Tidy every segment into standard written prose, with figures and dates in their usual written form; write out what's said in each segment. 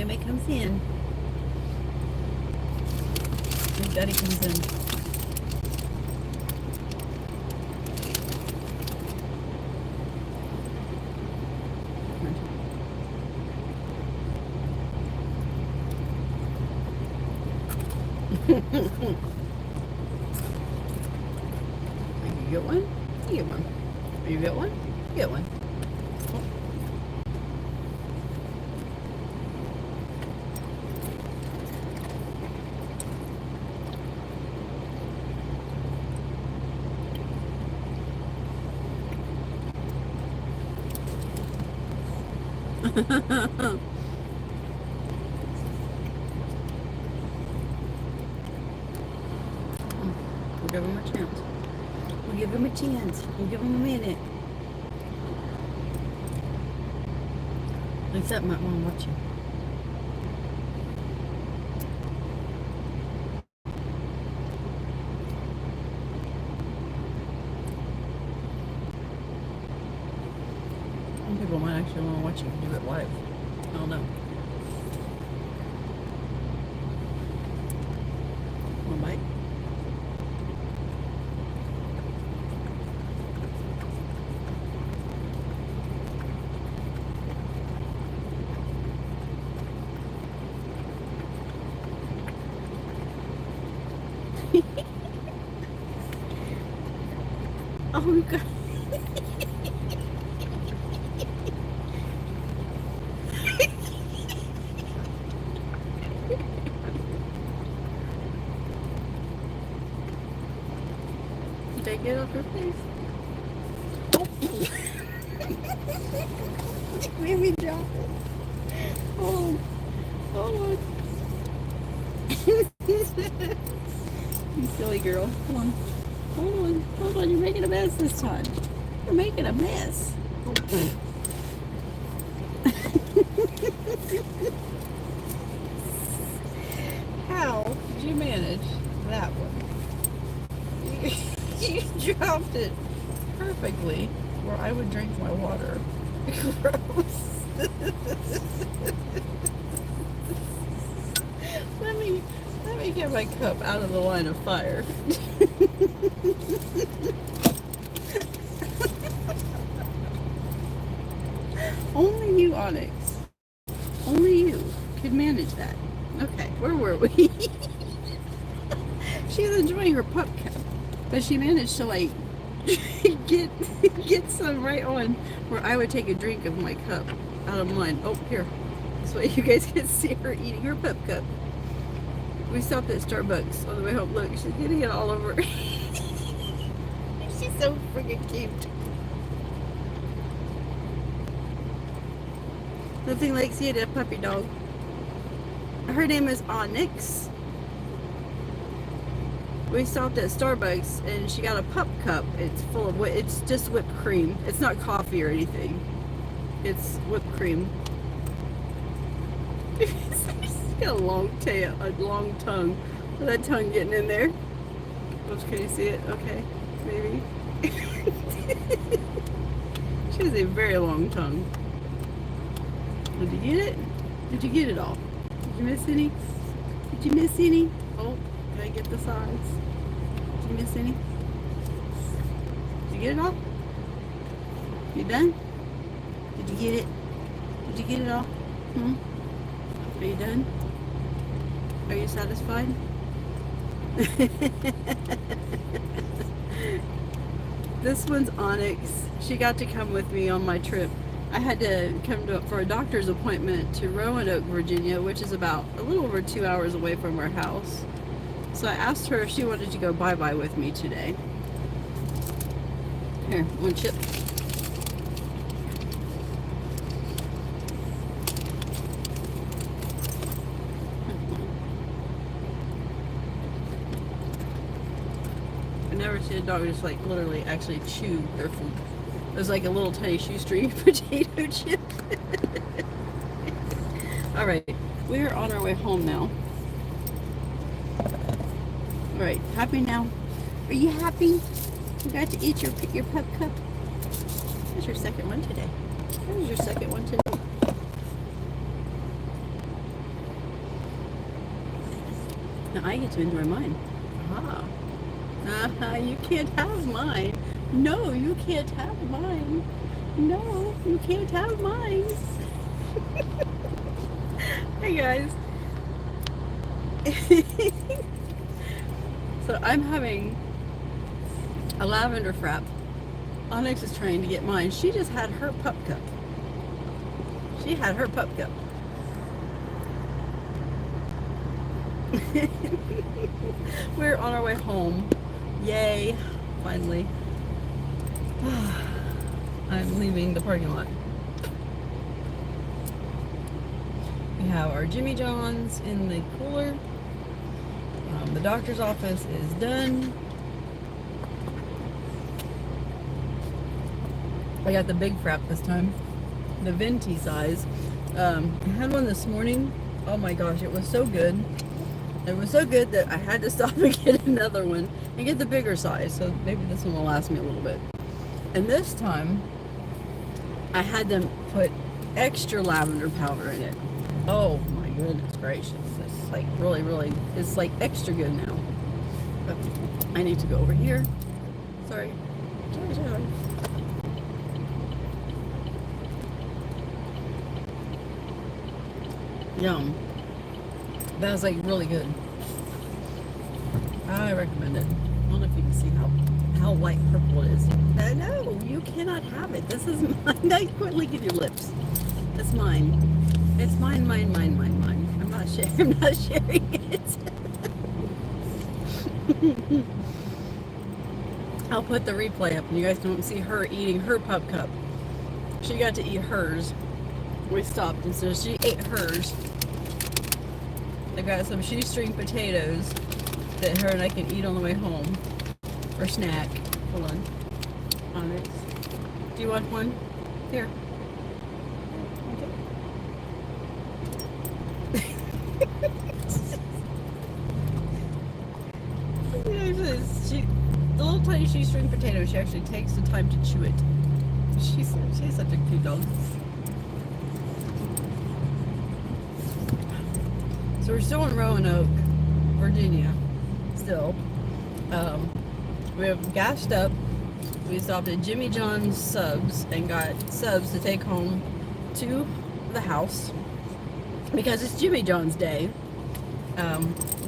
Daddy comes in. When Daddy comes in. You get one? You get one. You get one? You get one. We'll give him a chance. We'll give him a chance. We'll give him a minute. Except might want to watch you. Some people might actually want to watch you do it live. I don't know. One bite. Oh God. Take it off your face. Oh. Made me drop it. Hold on. Hold on. You silly girl. Come on. Hold on. Hold on. You're making a mess this time. You're making a mess. How did you manage that one? You dropped it perfectly where I would drink my water. Gross. Let me get my cup out of the line of fire. Only you, Onyx. Only you could manage that. Okay, where were we? She was enjoying her pup cup, but she managed to like get some right on where I would take a drink of my cup out of mine. Oh, here. This way you guys can see her eating her pup cup. We stopped at Starbucks on the way home. Look, she's getting it all over. She's so freaking cute. Nothing like seeing a puppy dog. Her name is Onyx. We stopped at Starbucks and she got a pup cup. It's full of it's just whipped cream. It's not coffee or anything. It's whipped cream. She's got a long tail, a long tongue. With that tongue getting in there. Oops, can you see it? Okay, maybe. She has a very long tongue. Did you get it? Did you get it all? Did you miss any? Did you miss any? Oh, can I get the sides? Did you miss any? Did you get it all? You done? Did you get it? Did you get it all? Are you done? Are you satisfied? This one's Onyx. She got to come with me on my trip. I had to come for a doctor's appointment to Roanoke, Virginia, which is about a little over 2 hours away from our house. So I asked her if she wanted to go bye-bye with me today. Here, one chip. I've never seen a dog just like literally actually chew their food. There's like a little tiny shoestring potato chip. Alright, we're on our way home now. Alright, happy now? Are you happy? You got to eat your pup cup? That's your second one today. That was your second one today. I get to enjoy mine. Ah. You can't have mine. No, you can't have mine. No, you can't have mine. Hey guys. So I'm having a lavender frap. Onyx is trying to get mine. She just had her pup cup. She had her pup cup. We're on our way home. Yay, finally. I'm leaving the parking lot. We have our Jimmy John's in the cooler. The doctor's office is done. I got the big frap this time, the venti size. I had one this morning. Oh my gosh, it was so good. It was so good that I had to stop and get another one and get the bigger size. So maybe this one will last me a little bit. And this time, I had them put extra lavender powder in it. Oh my goodness gracious. It's like really, really, it's like extra good now. But I need to go over here. Sorry. Sorry. Yum. That was like really good. I recommend it. I don't know if you can see how light purple it is. No, you cannot have it. This is mine. I quit licking your lips. It's mine. It's mine, mine, mine, mine, mine. I'm not sharing it. I'll put the replay up and you guys don't see her eating her pup cup. She got to eat hers. We stopped and so she ate hers. I got some shoestring potatoes that her and I can eat on the way home for snack. Hold on. Onyx. Do you want one? Here. The little tiny shoestring potato, she actually takes the time to chew it. She's such a cute dog. So we're still in Roanoke, Virginia. Still. We have gassed up. We stopped at Jimmy John's Subs and got subs to take home to the house because it's Jimmy John's Day.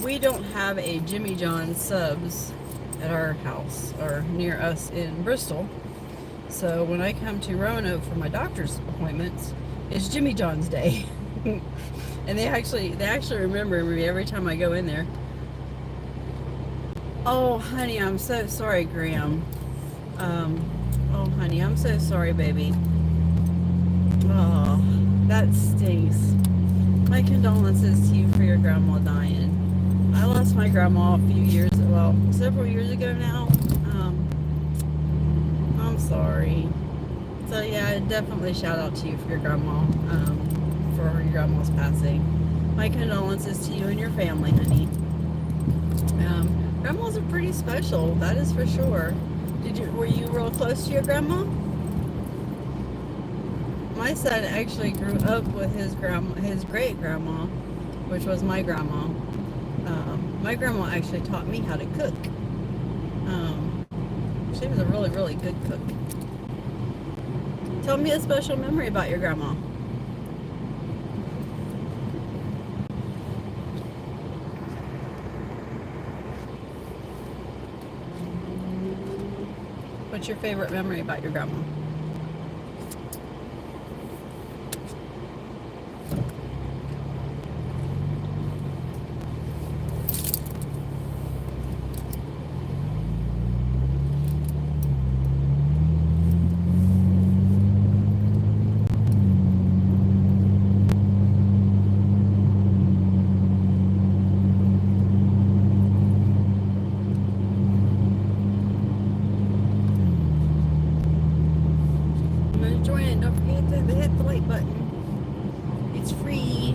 We don't have a Jimmy John's Subs at our house or near us in Bristol. So when I come to Roanoke for my doctor's appointments, it's Jimmy John's Day. And they actually remember me every time I go in there. Oh, honey, I'm so sorry, Graham. Oh, honey, I'm so sorry, baby. Oh, that stinks. My condolences to you for your grandma dying. I lost my grandma several years ago now. I'm sorry. So yeah, definitely shout out to you for your grandma, for your grandma's passing. My condolences to you and your family, honey. Grandmas are pretty special, that is for sure. Were you real close to your grandma? My son actually grew up with his great grandma, which was my grandma. My grandma actually taught me how to cook. She was a really, really good cook. Tell me a special memory about your grandma. What's your favorite memory about your grandma? Hit the like button. It's free.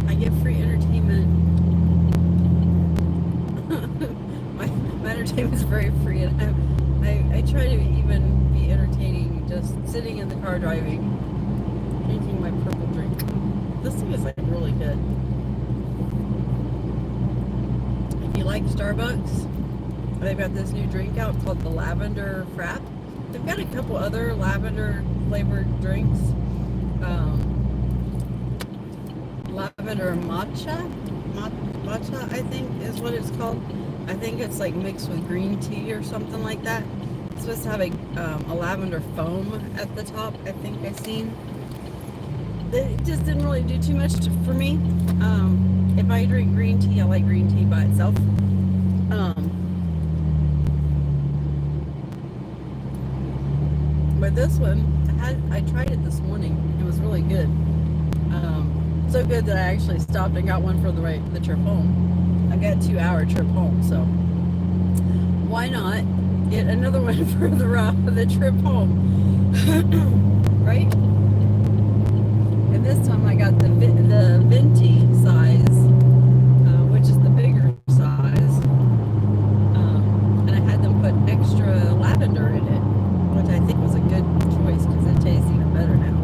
I get free entertainment. my entertainment is very free, and I try to even be entertaining just sitting in the car driving. drinking my purple drink. This thing is like really good. If you like Starbucks, they've got this new drink out called the lavender frap. They've got a couple other lavender flavored drinks. Lavender matcha, I think is what it's called. I think it's like mixed with green tea or something like that. It's supposed to have a lavender foam at the top, I think I've seen. It just didn't really do too much for me. If I drink green tea, I like green tea by itself. But this one, I tried it this morning. It was really good. So good that I actually stopped and got one for the trip home. I got a 2-hour trip home, so why not get another one for the trip home, right? And this time I got the venti size, which is the bigger size, and I had them put extra lavender in it, which I think was a good choice because it tastes even better now.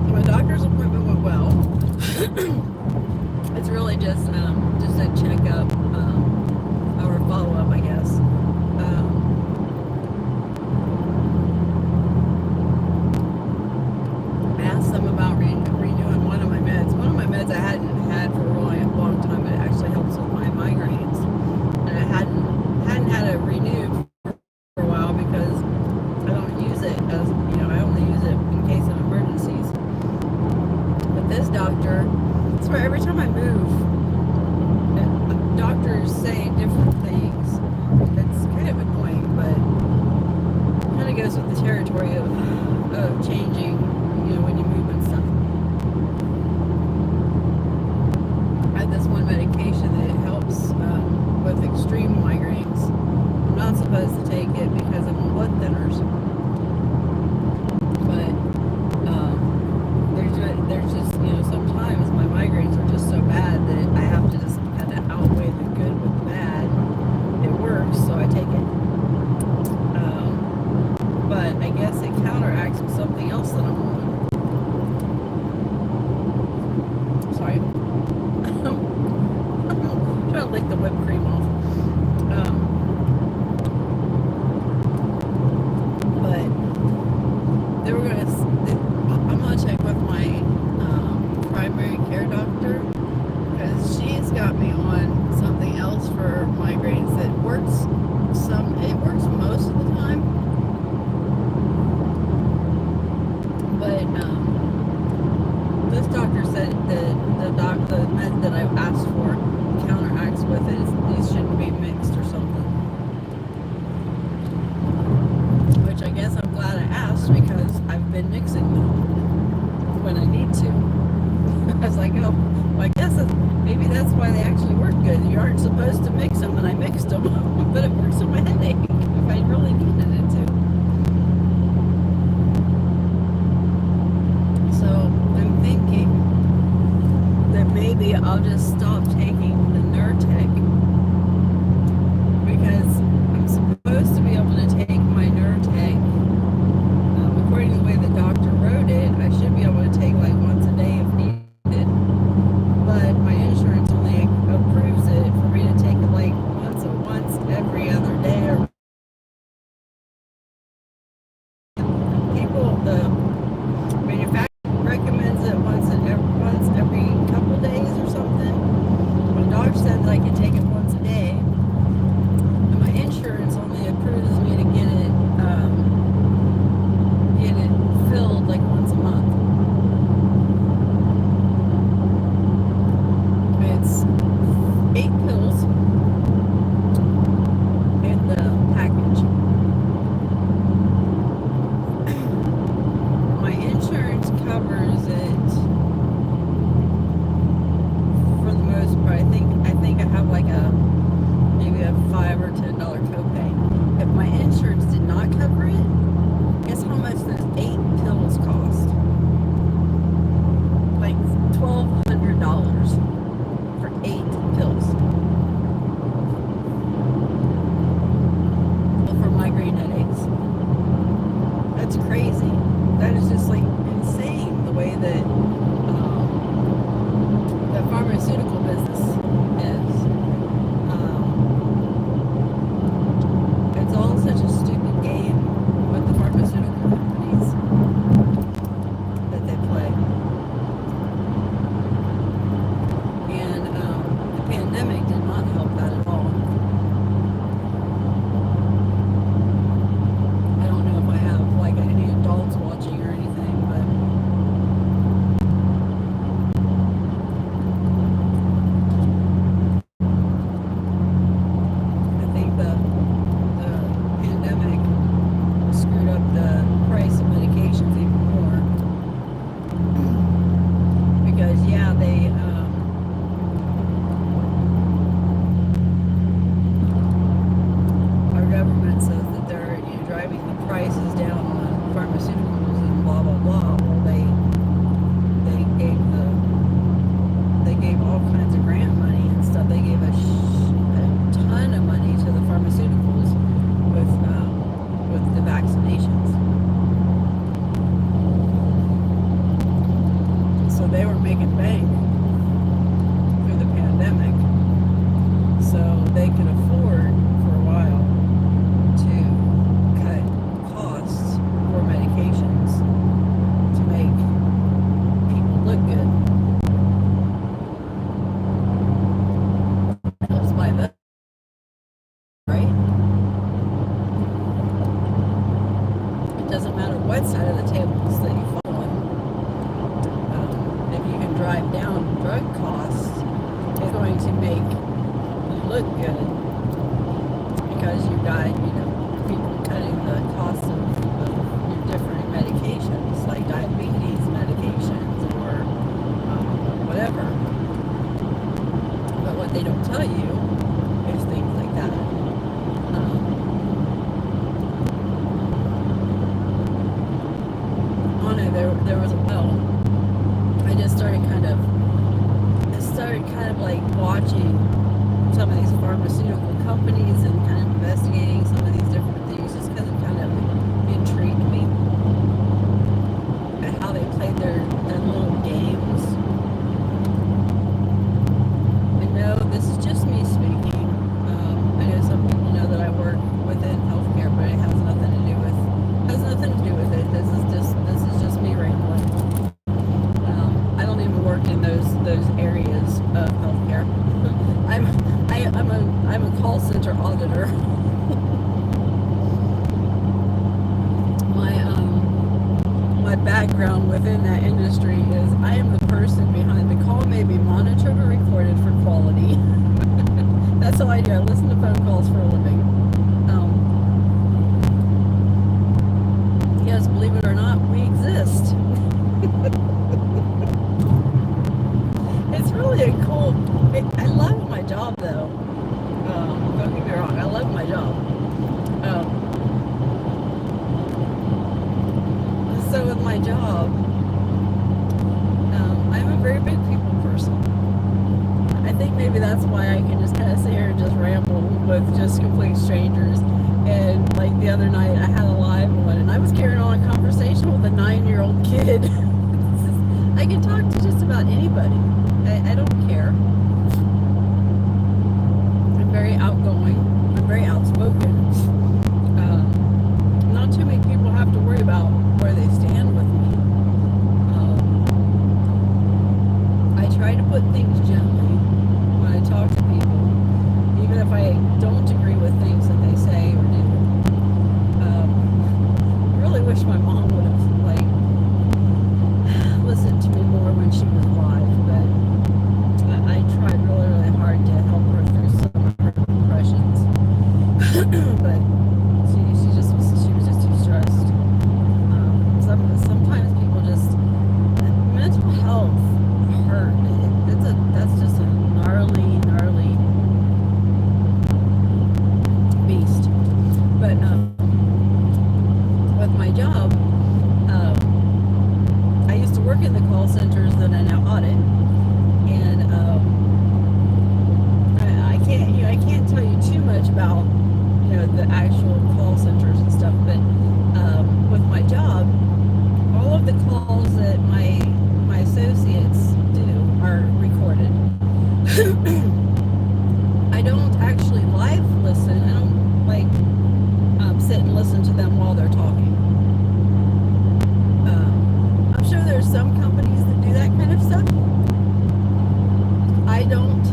So my doctor's appointment went well. It's really just a checkup or a follow-up, I guess. I asked them about renewing one of my meds. One of my meds I hadn't had for a really long time, but it actually helps with my migraines. And I hadn't had it renewed for a while because I don't use it as, I only use it in case of emergencies. But this doctor, I swear every time I move, doctors say different things. It's kind of annoying, but it kind of goes with the territory of changing, when you move and stuff. I had this one medication that helps with extreme migraines. I'm not supposed to take it because I'm on blood thinners, but there's just sometimes my migraines are just so bad that I have to just kind of outweigh the good with the bad. It works, so I take it. But I guess it counteracts with something else that I'm on. Sorry. I'm trying to lick the whipped cream off. But they were I'm going to check with my primary care doctor because she's got me on something else for migraines that works most of the time. But this doctor said that the med that I asked for counteracts with it. These shouldn't be mixed or something. Which I guess I'm glad I asked because I've been mixing them when I need to. I was like, oh, well, I guess maybe that's why they actually work good. You aren't supposed to mix them, and I mixed them, but it works on my headache if I really needed it to. So I'm thinking that maybe I'll just stop taking the Nurtec because I'm supposed to be able to take my Nurtec. According to the way the doctor wrote it, I should be able to take like once a day if needed. But my insurance only approves it for me to take it like once every other day. Or the manufacturer recommends it once every couple days or something. pharmaceuticals with the vaccinations. So they were making bank through the pandemic, so they could afford for a while to cut costs for medications to make people look good. Helps by that, right? It doesn't matter what side of the tables that you fall on. If you can drive down drug costs, it's going to make you look good because you got, people cutting the cost of your different medications, like diabetes medications or whatever. But what they don't tell you is things like that. On it, there was a I just started kind of like watching some of these pharmaceutical companies and kind of investigating some of these different things just because it kind of intrigued me at how they played their little games. And no, this is just me speaking. I know some people know that I work within healthcare, but it has nothing to do with it. This is just me rambling. I don't even work in those areas of healthcare. I'm a call center auditor. My background within that industry is I am the person behind the call may be monitored or recorded for quality. That's all I do. I listen to phone calls for a living. Yes, believe it or not, we exist. It's really a cool. I love my job though. Don't get me wrong, I love my job. So with my job, I'm a very big people person. I think maybe that's why I can just kind of sit here and just ramble with just complete strangers. And like the other night, I had a live one, and I was carrying on a conversation with a 9-year-old kid. I can talk to just about anybody. I don't care. I'm very outgoing. I'm very outspoken. Not too many people have to worry about where they stand with me. I try to put things gently when I talk to people, even if I don't agree with things that they say or do. I really wish my mom would have listened to me more when she was alive, but I tried really, really hard to help her through some of her depressions. But she was just too stressed. Sometimes people just, mental health hurt. That's just a gnarly beast. But with my job, I used to work in the call centers that I now audit, and I can't tell you too much about the actual call centers and stuff, but with my job, all of the calls that my associates do are recorded. I don't actually live listen. I don't sit and listen to them while they're talking. I'm sure there's some companies that do that kind of stuff. I don't,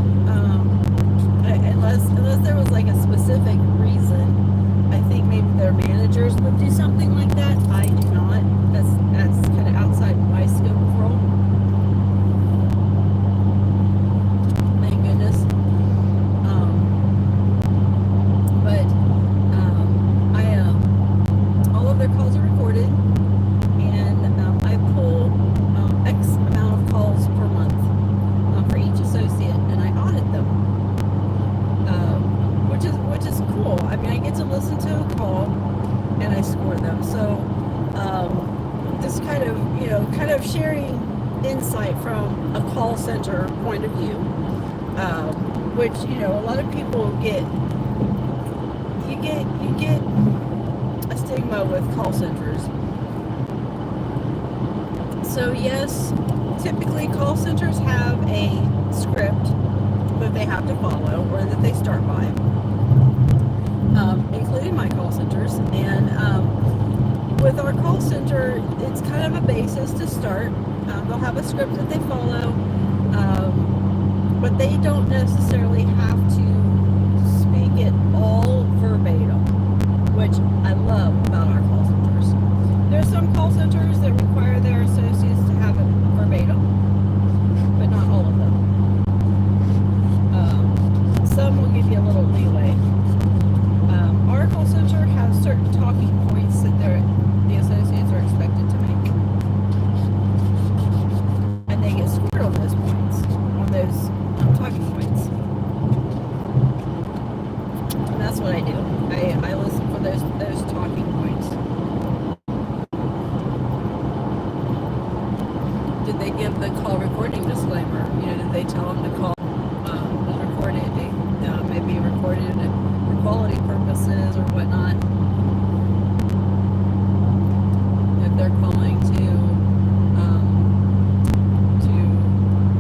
unless there was like a specific reason. I think maybe their managers would do something like that. I do not. That's kind of outside my scope of role. Thank goodness. But all of their calls are recorded, and I pull X amount of calls per month for each associate, and I audit them, which is cool. I mean, I get to listen to a call, and I score them. So just kind of sharing insight from a call center point of view, which a lot of people get get a stigma with call centers. So yes, typically call centers have a script that they have to follow or that they start by, including my call centers. And with our call center, it's kind of a basis to start. They'll have a script that they follow, but they don't necessarily have to speak it all verbatim, which I love about our call centers. There's some call centers that require their associates to have it verbatim, but not all of them. Some will give you a little leeway. Our call center has certain talking points that the associates are expected to make, and they get scored on those points, on those talking points. And that's what I do. I listen for those talking points. Did they give the call recording disclaimer? Did they tell them the call was recorded? Maybe recorded for quality purposes or whatnot. If they're calling to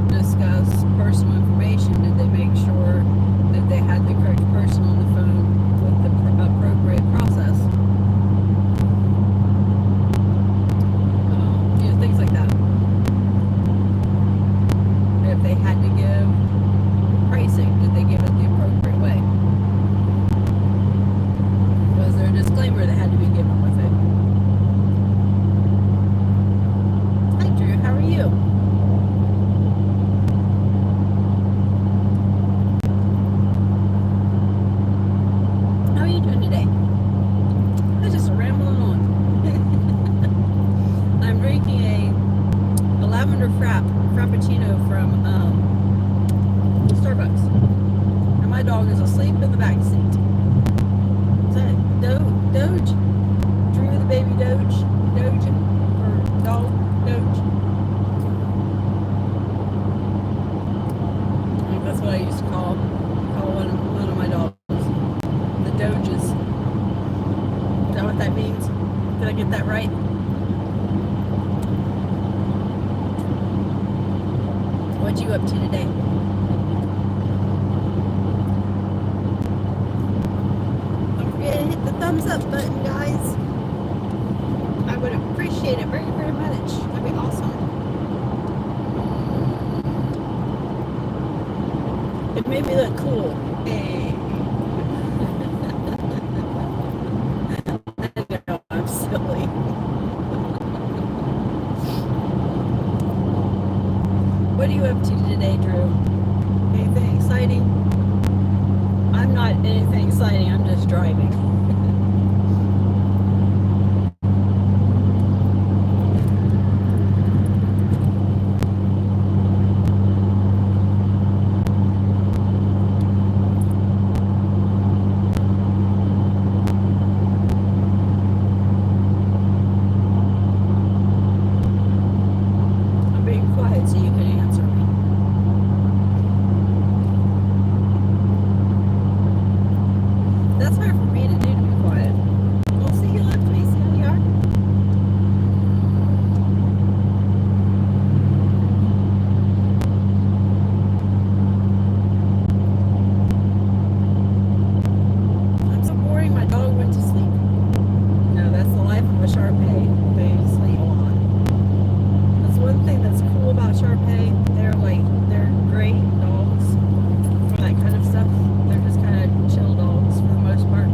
discuss personal information, did they make sure that they had the correct person on the phone with the appropriate process? Things like that. If they had to give pricing, did they give it the appropriate way? Was there a disclaimer that had to be given with it? Hi Drew, how are you? How are you doing today? I'm just rambling on. I'm drinking a lavender frappuccino from Starbucks, and my dog is asleep in the back seat. Is that Doge? Drew the baby Doge? Doge? Or dog? Doge? I think that's what I used to call one of my dogs. The Doges. Is that what that means? Did I get that right? What you up to today? Don't forget to hit the thumbs up button, guys. I would appreciate it very, very much. That'd be awesome. It made me look cool. Hey. I know, I'm silly. What are you up to today, Drew? Anything exciting? I'm not anything exciting, I'm just driving. I'm being quiet so you can answer me. That's hard for me to do, to be quiet. Well, see, you left me. See how you are? I'm so boring. My dog went to sleep. No, that's the life of a Shar-Pei. They sleep a lot. That's one thing that's cool about Shar-Pei. They're great dogs for that kind of stuff. They're just kind of chill dogs for the most part.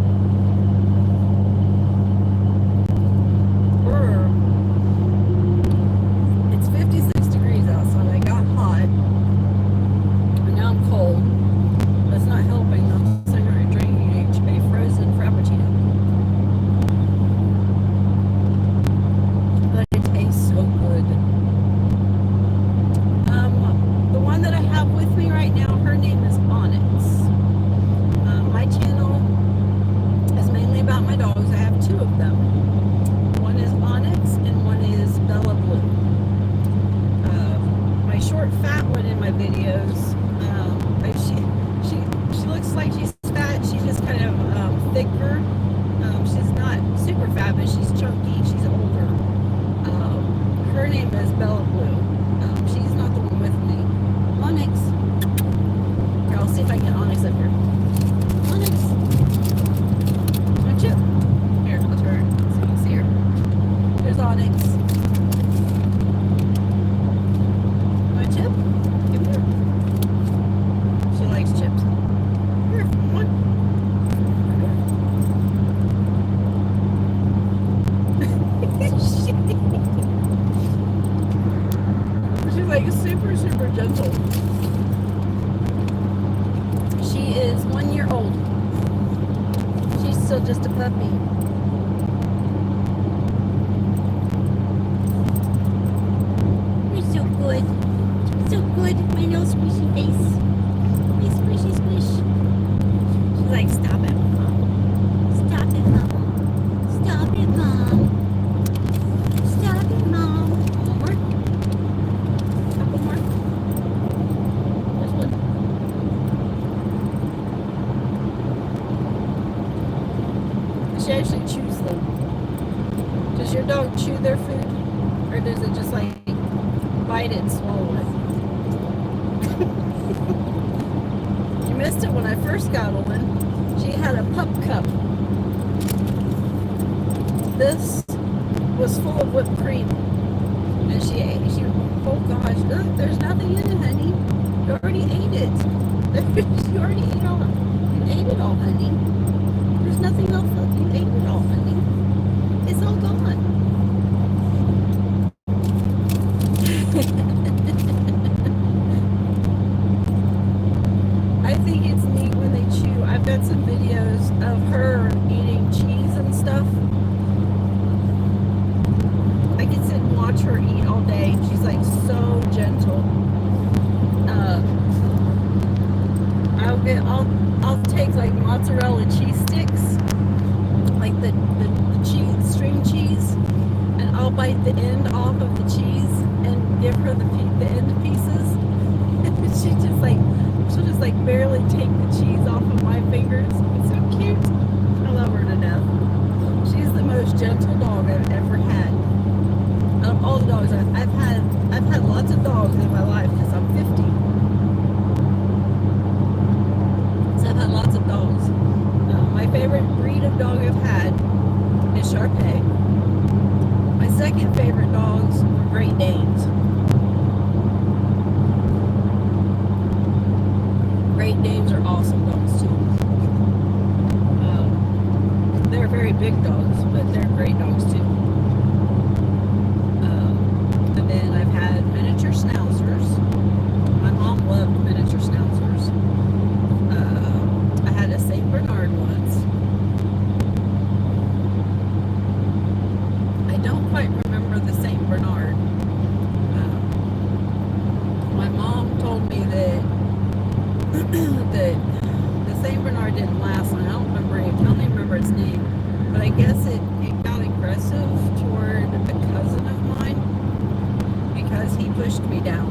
just a puppy. You're so good. So good. My little squishy face. My squishy squish. She's like, stop it, Mom. Stop it, Mom. Stop it, Mom. Stop it, Mom. One more. Couple more. There's one. She actually chews them. Does your dog chew their food? Or does it just like bite it and swallow it? You missed it when I first got one. She had a pup cup. This was full of whipped cream. And she ate, oh gosh, look, there's nothing in it, honey. You already ate it. You already ate all. You ate it all, honey. There's nothing else. You ate it all, honey. It's all gone. I think it's neat when they chew. I've got some videos of her eating cheese and stuff. I can sit and watch her eat all day. She's like so gentle. I'll take like mozzarella cheese sticks, like the cheese, string cheese, and I'll bite the end off of the cheese and give her the end pieces. She'll just like barely take the cheese off of my fingers. It's so cute. I love her to death. She's the most gentle dog I've ever had. Out of all the dogs I've had lots of dogs in my life because I'm 50. So I've had lots of dogs. My favorite breed of dog I've had is Shar-Pei. My second favorite dogs are Great Danes. Great Danes are awesome dogs too. They're very big dogs, but they're great dogs too. And then I've had miniature schnauzers. My mom loved miniature schnauzers. I had a Saint Bernard once. I don't quite remember the Saint Bernard. My mom told me that the Saint Bernard didn't last long. I don't even remember its name. But I guess it got aggressive toward a cousin of mine because he pushed me down.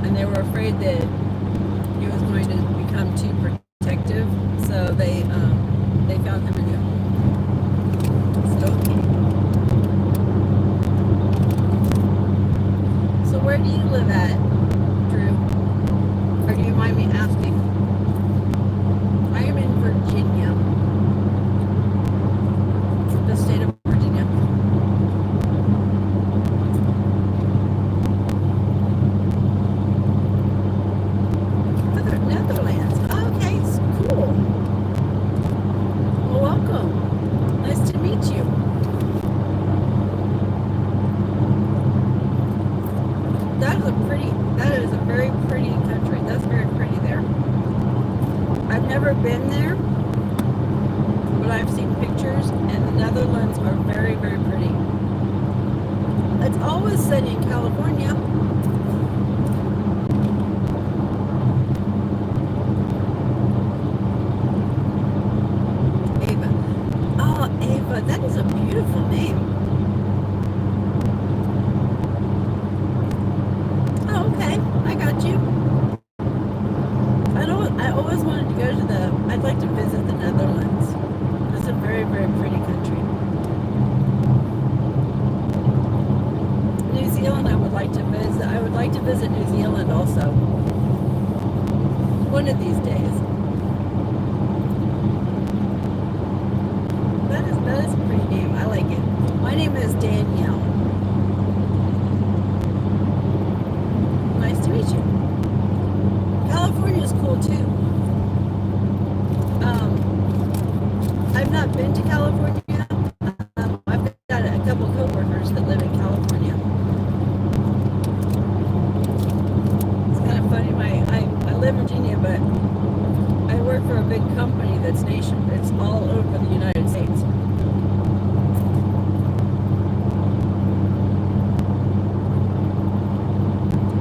And they were afraid that he was going to become too protective, so they found him a new home. So, so where do you live at, Drew? Or do you mind me asking? I am in Virginia, the state of Virginia. Netherlands. Okay, cool. Well, welcome. Nice to meet you. That is a very pretty country. That's very pretty there. I've never been there, but I've seen pictures, and the Netherlands are very, very pretty. It's always sunny in California. Ava. Oh, Ava, that is a beautiful name. Oh, okay, I got you. I always wanted to go to I'd like to visit the Netherlands. It's a very, very pretty country. New Zealand, I would like to visit. I would like to visit New Zealand also. One of these days. That is a pretty name. I like it. My name is Danielle. Nice to meet you. California is cool too. I've not been to California. I've got a couple coworkers that live in California. It's kind of funny. I live in Virginia, that's nation. It's all over the United States.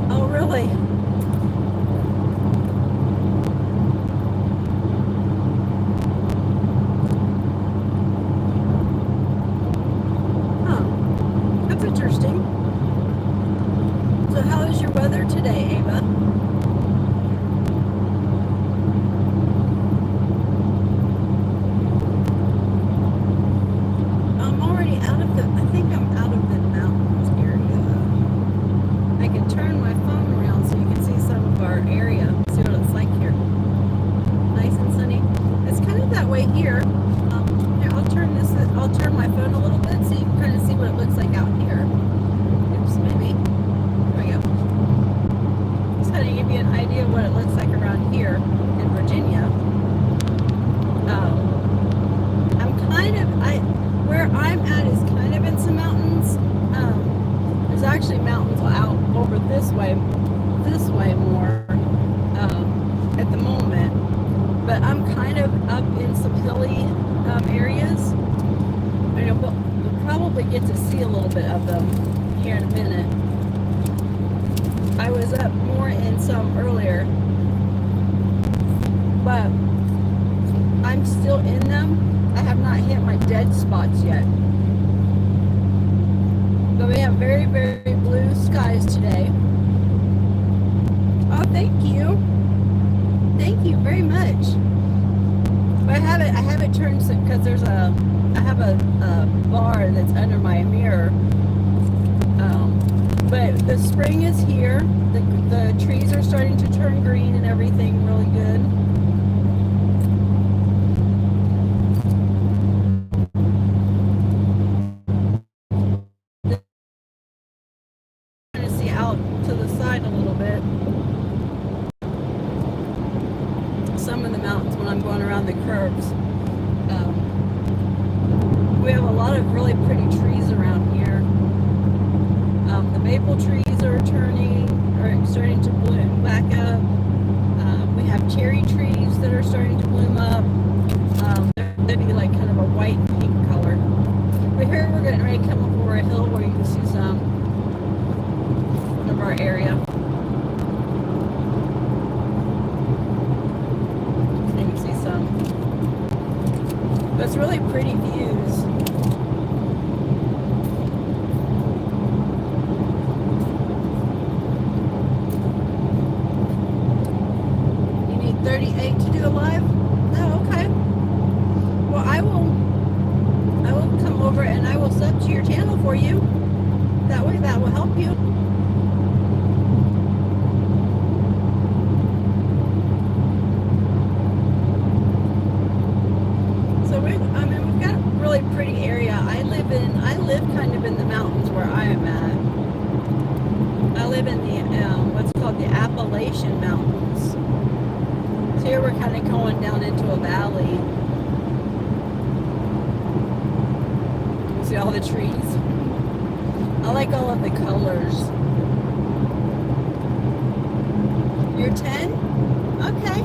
Oh, really? Huh. That's interesting. So how is your weather today, Ava? I'm already out of the, I think I'm out of the mountains area. I can turn my phone around so you can see some of our area, see what it's like here. Nice and sunny. It's kind of that way here. Here, I'll turn my phone a little bit so you can kind of see what it looks like out here. Oops, maybe. There we go. Just kind of give you an idea of what it looks like around here in Virginia. Where I'm at is kind of in some mountains. There's actually mountains out over this way more at the moment. But I'm kind of up in some hilly areas. I know we'll probably get to see a little bit of them here in a minute. I was up more in some earlier, but I'm still in them. I have not hit my dead spots yet. But we have very, very blue skies today. Oh, thank you. Thank you very much. But I have it turned because I have a bar that's under my mirror. But the spring is here. The trees are starting to turn green and everything really good. To the side a little bit. Some of the mountains when I'm going around the curves. We have a lot of really pretty trees around here. The maple trees are starting to bloom back up. We have cherry trees that are starting to bloom up. They'd be like kind of a white and pink color. But here we're getting ready to come up over a hill where you can see some of our area. You can see some. But it's really pretty views. You need 38 to do a live? Oh, okay. Well, I will come over and I will sub to your channel for you. That way that will help you. We've got a really pretty area. I live kind of in the mountains where I am at. I live in the what's called the Appalachian Mountains. So here we're kind of going down into a valley. You see all the trees. I like all of the colors. You're 10? Okay.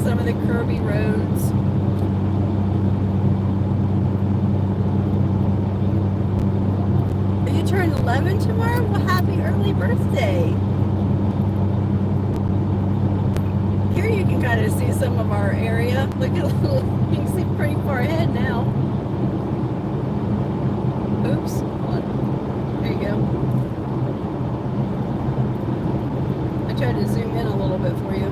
Some of the curvy roads. You turn 11 tomorrow? Well, happy early birthday. Here you can kind of see some of our area. Look at you can see pretty far ahead now. Oops. There you go. I tried to zoom in a little bit for you.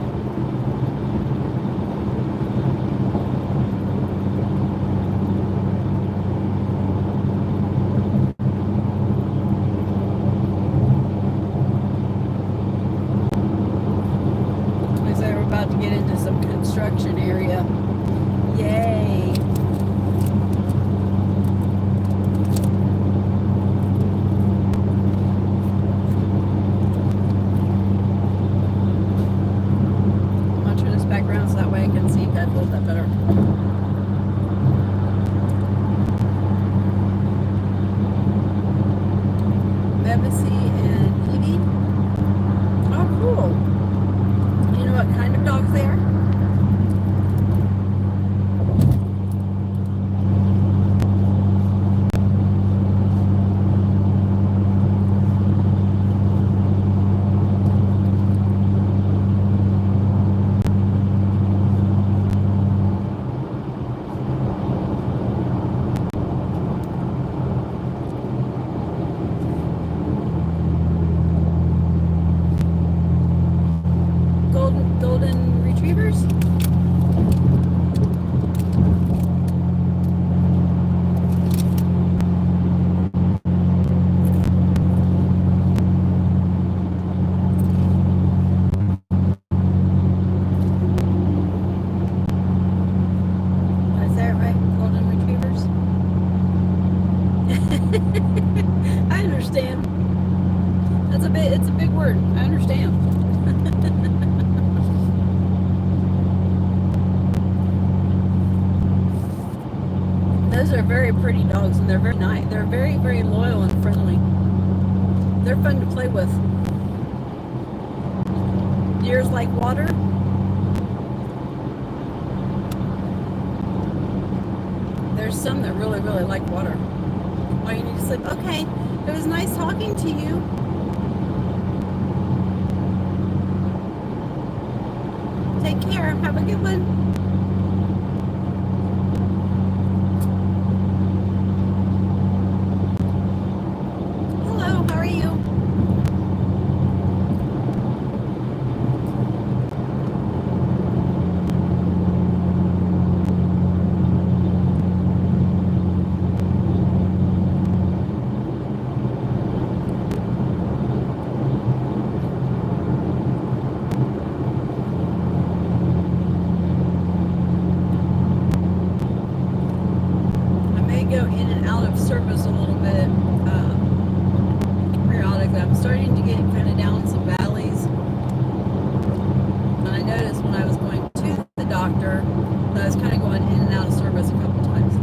To get into some construction area. Yay! I'll turn this back that feels that better. Mevasy and Evie. Oh, cool. You know what kind of dogs they are? Golden retrievers? Did I say it right? Golden retrievers? I understand. It's a big word. I understand. Those are very pretty dogs, and they're very nice. They're very, very loyal and friendly. They're fun to play with. Ears like water. There's some that really, really like water. Oh, you need to sleep. Okay. It was nice talking to you. Take care. Have a good one. Hello, how are you? Go in and out of service a little bit periodically. I'm starting to get kind of down some valleys, and I noticed when I was going to the doctor that I was kind of going in and out of service a couple times.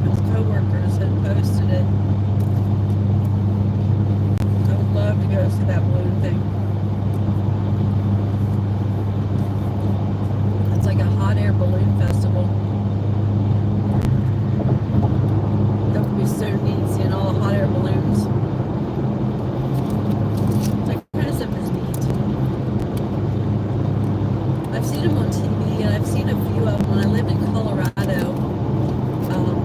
His coworkers had posted it. I would love to go see that balloon thing. It's like a hot air balloon festival. That would be so neat, seeing all the hot air balloons. That kind of stuff is neat. I've seen them on TV, and I've seen a few of them when I lived in Colorado.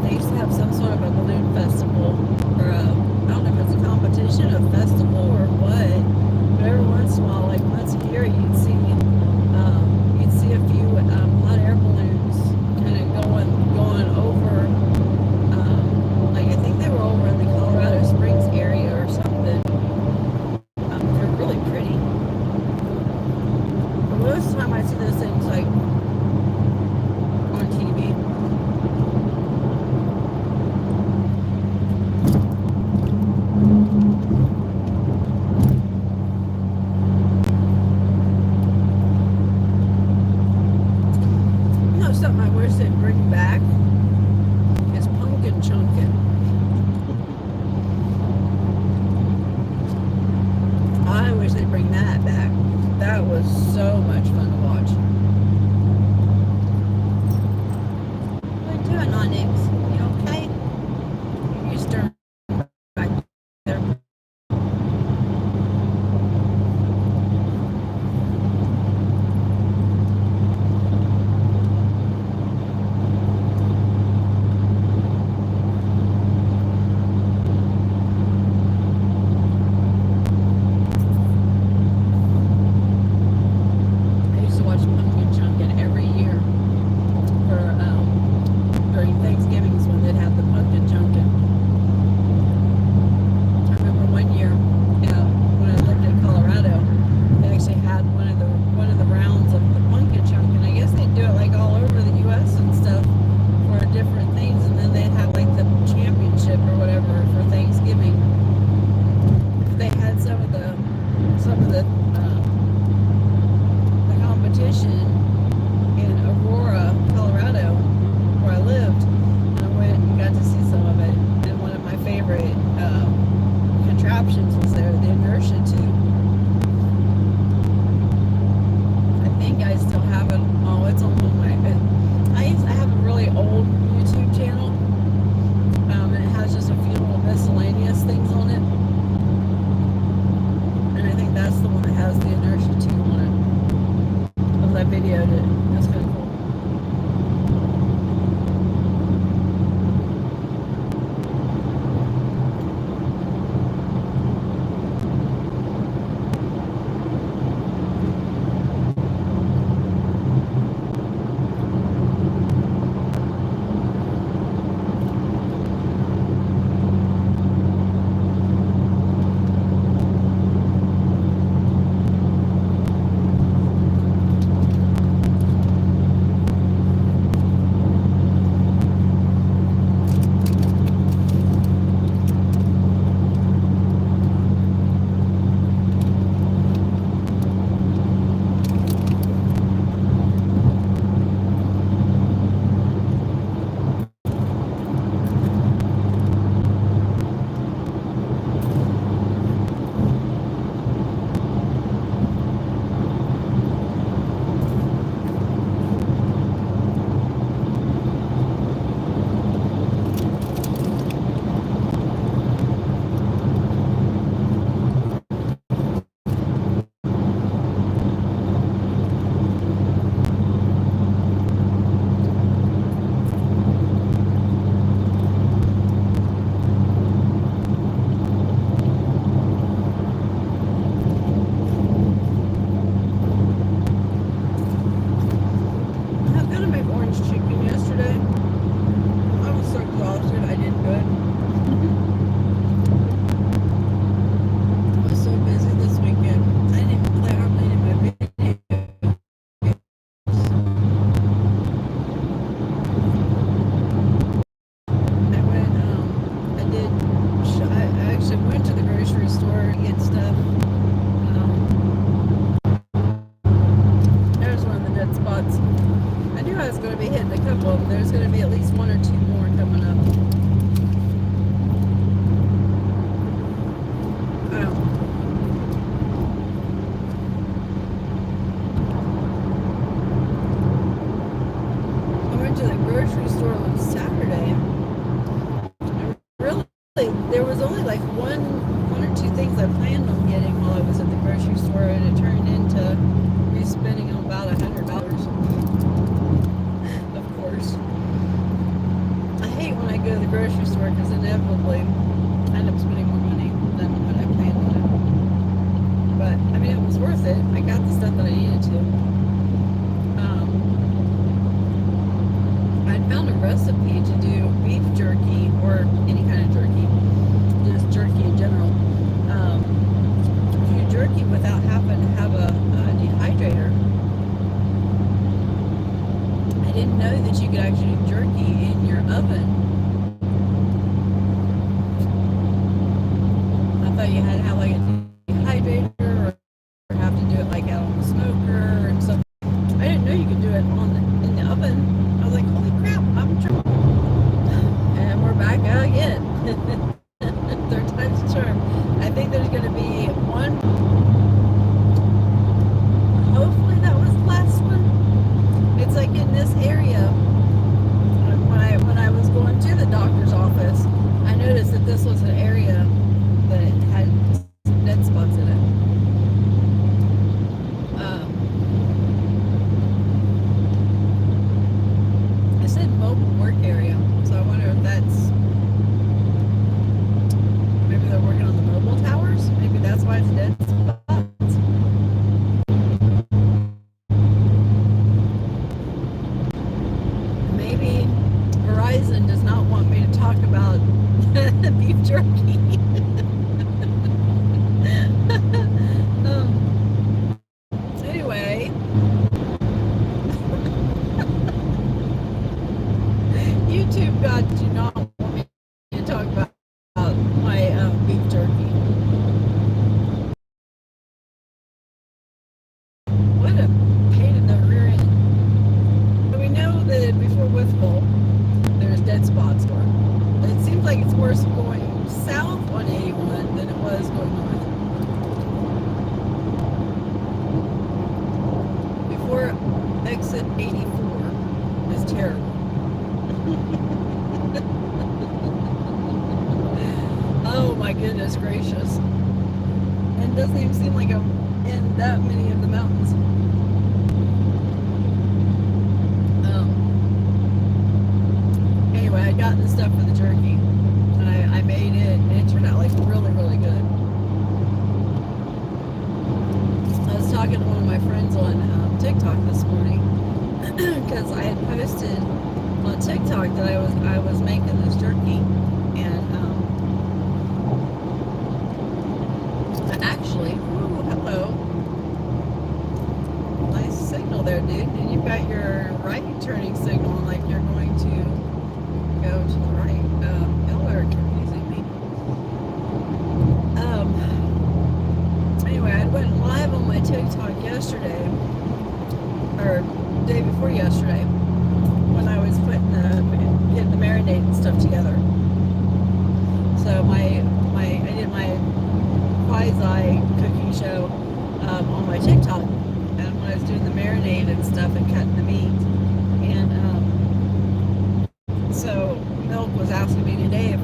They used to have some sort of a balloon festival, or I don't know if it's a competition, a festival, or what. But every once in a while, like once a year, you'd see a few hot air balloons kind of going over. Like I think they were over in the Colorado Springs area or something. They're really pretty. But most of the time, I see those things like on TV. Something I wish they'd bring back is pumpkin chunking. I wish they'd bring that back. That was so much fun to watch. What are you doing, Onyx? You okay? You stir back there. there was only like one or two things I planned on getting while I was at the grocery store, and it turned into me spending about $100. Of course, I hate when I go to the grocery store because inevitably I end up spending more money than what I planned on it. But I mean, it was worth it. I got the stuff that I needed to. I found a recipe to do beef jerky or any kind of jerky, just jerky in general. Do jerky without having to have a dehydrator. I didn't know that you could actually do jerky in your oven. I thought you had to have like a dehydrator or have to do it like out on the smoker and stuff. I didn't know you could do it in the oven. I was like, holy crap, I'm trying. And we're back out again. Third time's a charm. I think there's going to be one. Hopefully that was the last one. It's like in this area. When I was going to the doctor's office, I noticed that this was an area that had some dead spots in it. I said mobile work area, so I wonder if that's maybe they're working on the mobile towers. Maybe that's why it's dead spots. Maybe Verizon does not want me to talk about beef jerky. Anyway, YouTube God do not want me to talk about my beef jerky. What a pain in the rear end. We know that before Whitful, there's dead spots for it. It seems like it's worse going south on 81 than it was going north. Before exit 84 is terrible. Oh my goodness gracious. And it doesn't even seem like I'm in that many of the mountains. Anyway, I got the stuff for the jerky. And I made it, and it turned out like really, really good. I was talking to one of my friends on TikTok this morning because I had posted on TikTok that I was making this jerky, and actually, ooh, hello, nice signal there, dude. And you've got your right turning signal, like you're going to go to the right. Y'all are confusing me. Anyway, I went live on my TikTok yesterday, or day before yesterday, when I was getting the marinade and stuff together. So I did my quasi cooking show on my TikTok, and when I was doing the marinade and stuff and cutting the meat, and so Milk was asking me today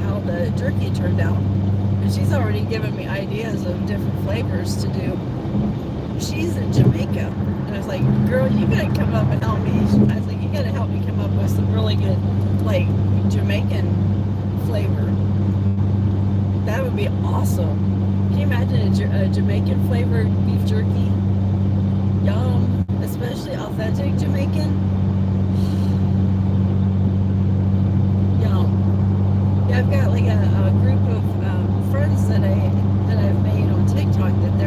how the jerky turned out, and she's already given me ideas of different flavors to do. She's in Jamaica, and I was like, girl, you gotta come up and help me. I was like, you gotta help me come up with some really good, like, Jamaican flavor. That would be awesome. Can you imagine a Jamaican flavored beef jerky? Yum. Especially authentic Jamaican. Yum. Yeah, I've got like a group of friends that I've made on TikTok that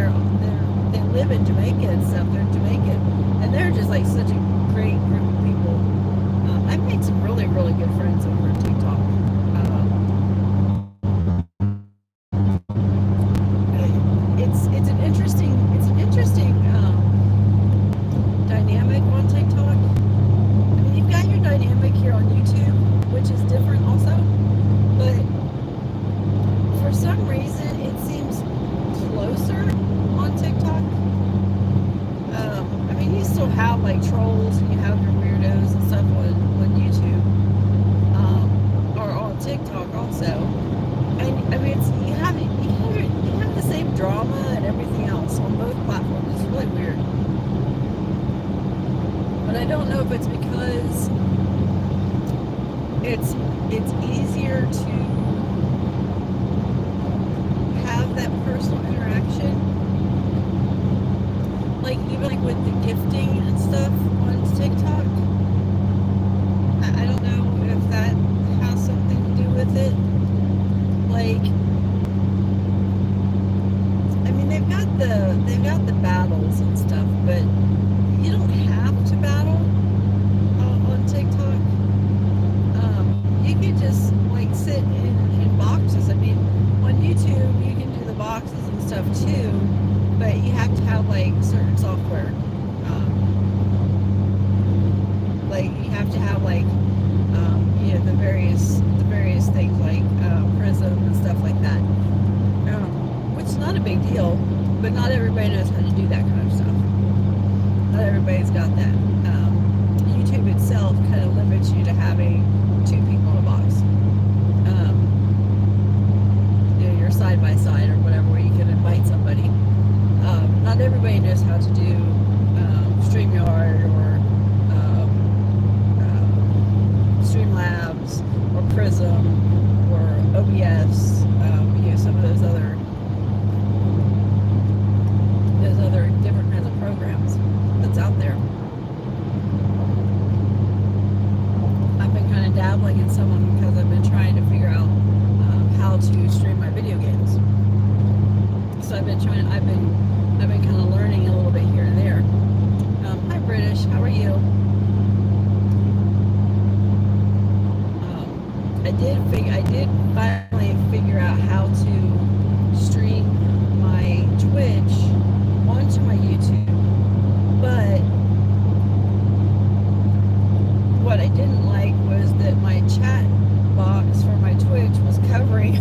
they live in Jamaica and stuff. They're Jamaican, and they're just like such a great group of people. I've made some really, really good friends over on TikTok. It's an interesting dynamic on TikTok. I mean, you've got your dynamic here on YouTube, which is different also, but for some reason it seems closer on TikTok. I mean, you still have like trolls and you have your weirdos and stuff on YouTube, drama and everything else on both platforms. It's really weird. But I don't know if it's because it's easier to have that personal interaction. Like even like with the gifting and stuff on TikTok. I don't know if that has something to do with it. Like, I mean, they've got the battles and stuff, but you don't have to battle on TikTok. You could just like sit in boxes. I mean, on YouTube you can do the boxes and stuff too, but you have to have like certain software. Like you have to have like the various things like Prism and stuff like that, which is not a big deal, but not everybody knows how to do that kind of stuff. Not everybody's got that. YouTube itself kind of limits you to having 2 people in a box. You're side by side or whatever, where you can invite somebody. Not everybody knows how to do StreamYard or Streamlabs or Prism or OBS, some of those other different kinds of programs that's out there. I've been kind of dabbling in some of them because I've been trying to figure out how to stream my video games. So I've been kind of learning a little bit here and there. Hi British, how are you? I did finally figure out how to stream my Twitch onto my YouTube, but what I didn't like was that my chat box for my Twitch was covering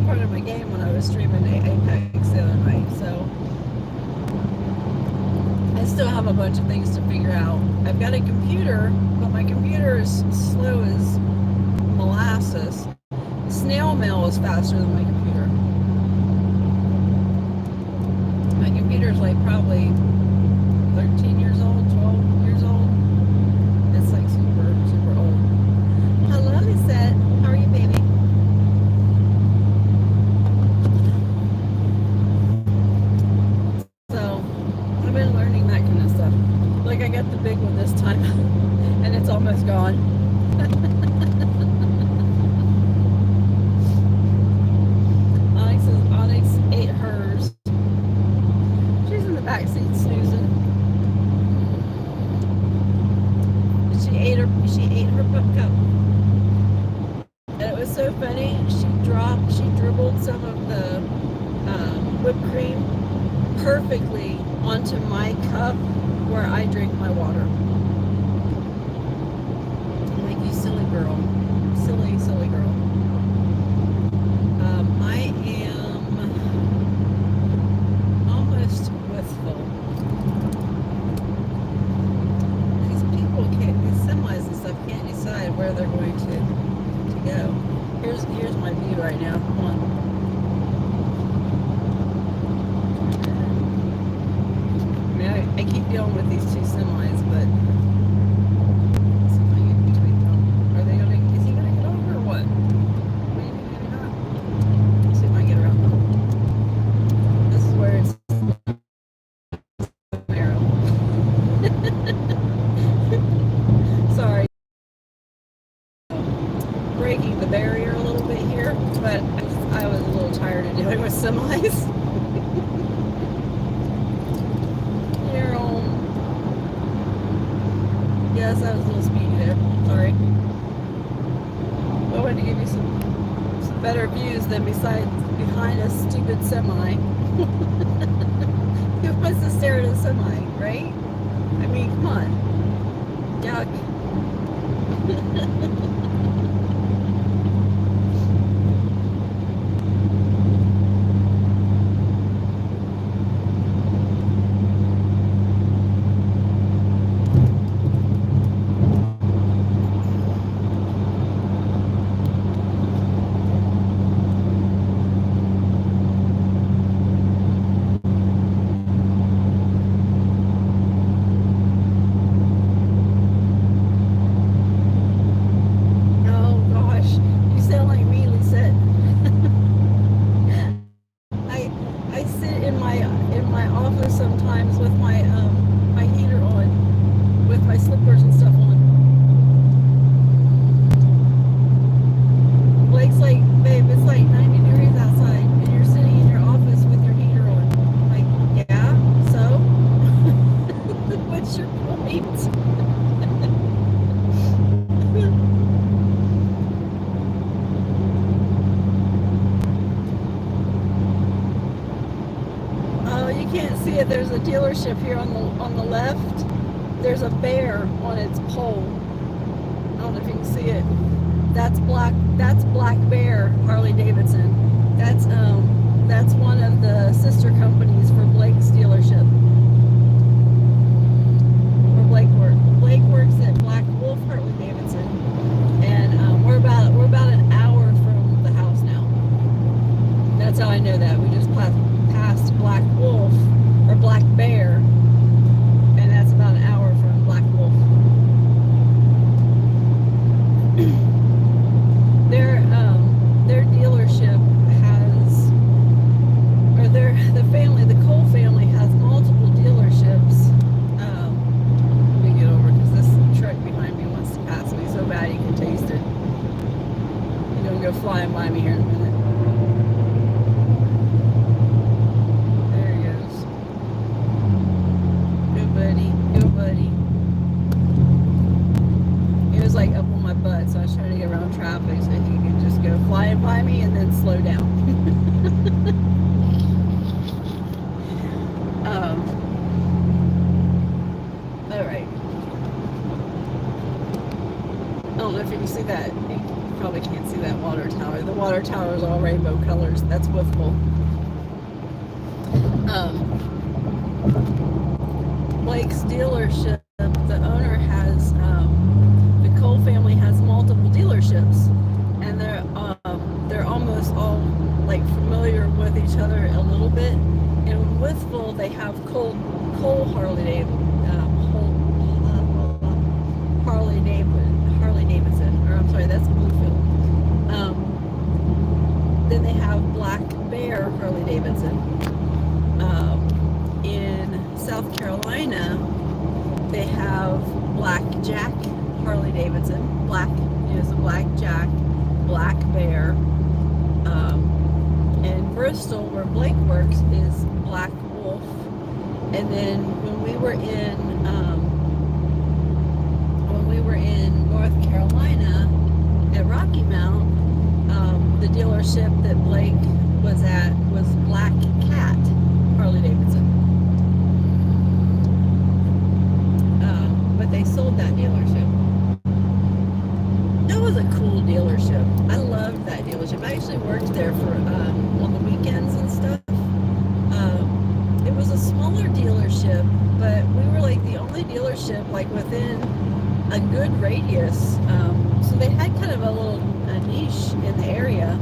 part of my game when I was streaming Apex the other night. So I still have a bunch of things to figure out. I've got a computer, but my computer is slow as molasses. Snail mail is faster than my computer. My computer's like probably 13 years old, 12 years old. It's like super, super old. Hello, Lisette. How are you, baby? So, I've been learning that kind of stuff. Like, I got the big one this time, and it's almost gone. Onyx ate hers. She's in the back seat snoozing. She ate her pup cup. And it was so funny. She dribbled some of the whipped cream perfectly onto my cup where I drink my water. I'm like, you silly girl. Silly, silly girl. I am almost wistful. These semis and stuff can't decide where they're going to go. Here's my view right now. Come on. I mean, I keep dealing with these 2 semis, but let's see if I can get between them. Is he gonna get over or what? Maybe not. Let's see if I can get around them. This is where it's narrow. Sorry. Breaking the barrier a little bit here, but I was a little tired of dealing with semis. Yes, I was a little speedy there. Sorry. I wanted to give you some better views than behind a stupid semi. Who wants to stare at a semi, right? I mean, come on. Yuck. it, there's a dealership here on the left. There's a bear on its pole. I don't know if you can see it. That's Black Bear Harley Davidson. That's one of the sister companies for Blake's dealership. Where Blake works at Black Wolf Harley Davidson, and we're about an hour from the house now. That's how I know that. We just passed Black Wolf or Black Bear, and that's about an hour from Black Wolf. Their dealership has, or the Cole family has multiple dealerships. Let me get over because this truck behind me wants to pass me so bad you can taste it. He's gonna go flying by me here in a minute. There he goes. Go buddy, go buddy. He was like up on my butt, so I was trying to get around traffic so he could just go flying by me and then slow down. Alright. I don't know if you can see that. You probably can't see that water tower. The water tower is all rainbow colors. That's Whiffle. Blake's dealership, the owner has, the Cole family has multiple dealerships, and they're almost all like familiar with each other a little bit. And in Whiffle, they have Cole Harley Davidson, or I'm sorry, that's Bluefield. Then they have Black Bear Harley Davidson. In South Carolina, they have Black Jack Harley Davidson. Black is a Black Jack, Black Bear. In Bristol, where Blake works, is Black Wolf. And then when we were in North Carolina at Rocky Mount, the dealership that Blake was at was Black Cat Harley Davidson. But they sold that dealership. That was a cool dealership. I loved that dealership. I actually worked there for on the weekends and stuff. It was a smaller dealership, but we were like the only dealership like within a good radius. So they had kind of a niche in the area.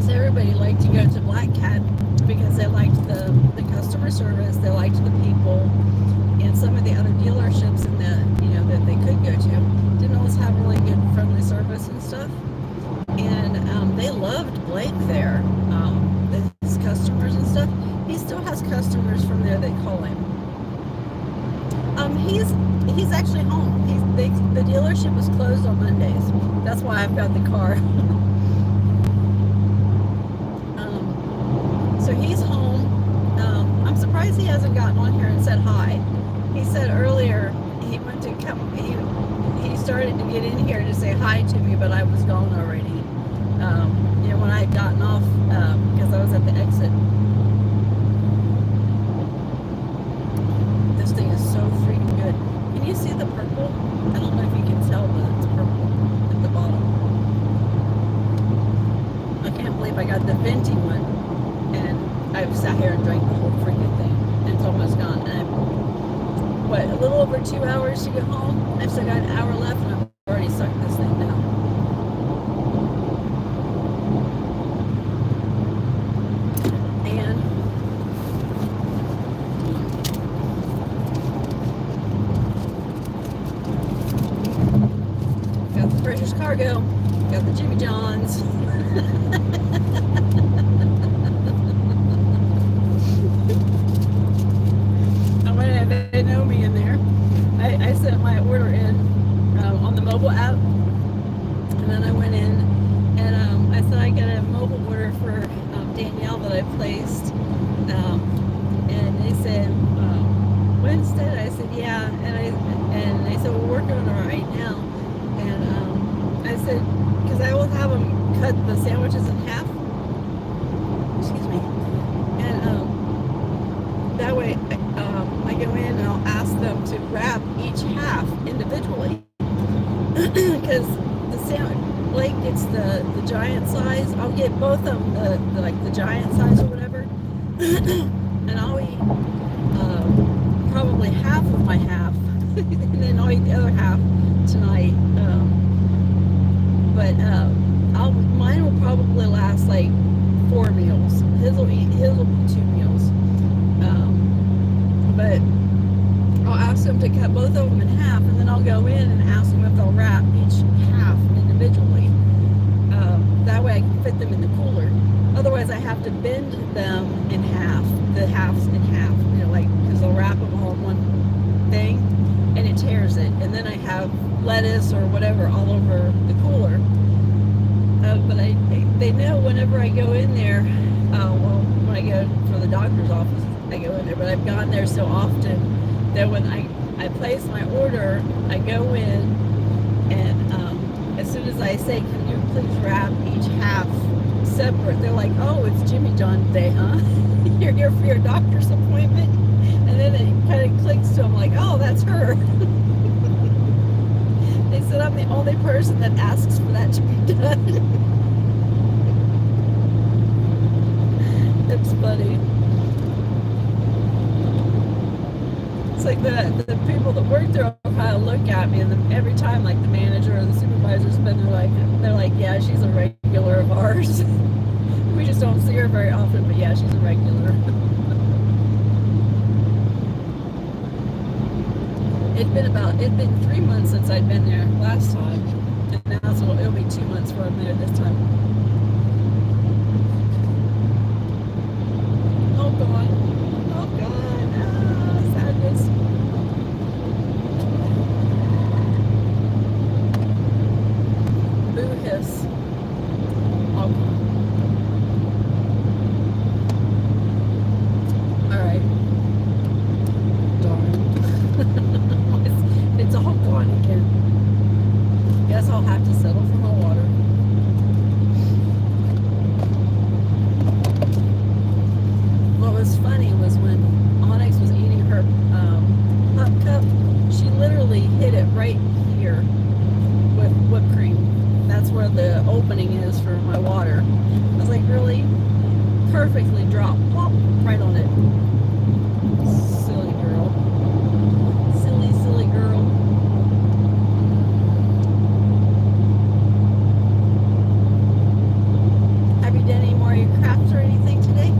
So everybody liked to go to Black Cat because they liked the customer service, they liked the people, and some of the other dealerships in that they could go to didn't always have really good friendly service and stuff. And they loved Blake there. His customers and stuff. He still has customers from there that call him. He's actually home. The dealership is closed on Mondays. That's why I've got the car. So he's home. I'm surprised he hasn't gotten on here and said hi. He said earlier he went to come. He started to get in here to say hi to me, but I was gone already. When I had gotten off because I was at the exit. This thing is so freaking good. Can you see the purple? I don't know if you can tell, but it's purple at the bottom. I can't believe I got the venti one, and I've sat here and drank the whole freaking thing, and it's almost gone. And a little over 2 hours to get home. I've still got an hour left, and I've already sucked this thing down. Cargo, got the Jimmy Johns. They know me in there. I sent my order in on the mobile app, and then I went in and I said I got a mobile order for Danielle that I placed, and they said Wednesday. I said yeah, and they said we're working on it right now. And I said, because I will have them cut the sandwiches in half. Excuse me. And wrap each half individually because the sandwich Blake gets the giant size. I'll get both of them the giant size or whatever, and I'll eat probably half of my half, and then I'll eat the other half tonight. But mine will probably last like 4 meals. His will be 2 meals. But I'll ask them to cut both of them in half, and then I'll go in and ask them if they'll wrap each half individually. That way I can fit them in the cooler. Otherwise I have to bend them in half, the halves in half, because they'll wrap them all in one thing, and it tears it. And then I have lettuce or whatever all over the cooler. But they know whenever I go in there, when I go for the doctor's office, I go in there, but I've gone there so often that when I place my order, I go in, and as soon as I say, can you please wrap each half separate, they're like, oh, it's Jimmy John Day, huh? You're here for your doctor's appointment? And then it kind of clicks to them like, oh, that's her. They said I'm the only person that asks for that to be done. It's funny. It's like the people that work there kind of look at me, and then every time, like the manager or the supervisor's been there, they're like, yeah, she's a regular of ours. We just don't see her very often, but yeah, she's a regular. It'd been 3 months since I'd been there last time, and now it'll be 2 months before I'm there this time. Oh God. Oh God. Sadness. Boo hiss. Oh God. Alright. Darn. It's all gone again. Guess I'll have to settle for my water. What was funny was when Onyx was eating her hot cup, she literally hit it right here with whipped cream. That's where the opening is for my water. I was like, really? Perfectly dropped, plop, right on it. Silly girl. Silly girl. Have you done any more of your crafts or anything today?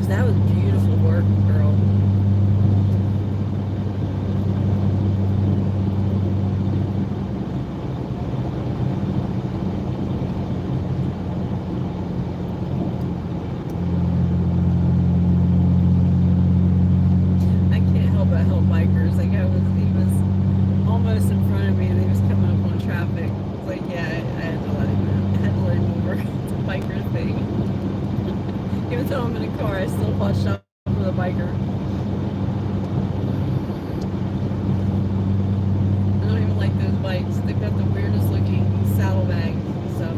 That was beautiful. Even though I'm in a car, I still watched out for the biker. I don't even like those bikes. They've got the weirdest looking saddlebags and stuff. I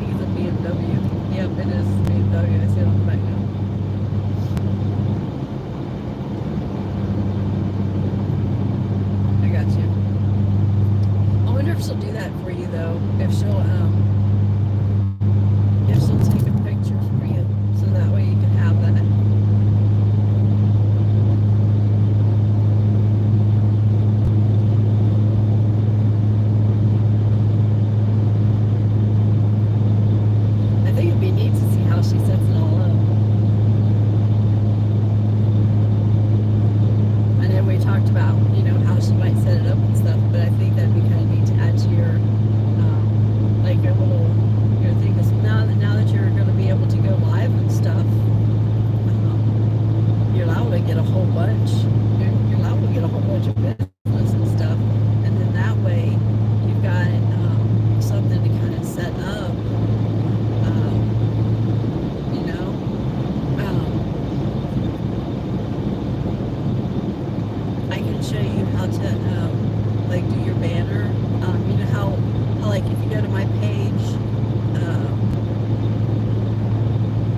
think it's a BMW. Yep, it is BMW. I see it on the back now. I got you. I wonder if she'll do that for you though. If she'll take a picture for you, so that way you can have that. I think it'd be neat to see how she sets it all up. I know we talked about, how she might set it up and stuff, but I think that'd be kind of neat to add to your, like your little, your thing. Because now that you're going to be able to go live and stuff, you're liable to get a whole bunch. You're liable to get a whole bunch of business and stuff, and then that way you've got something to kind of set up. I can show you how to like do your banner. You know how like if you go to my page,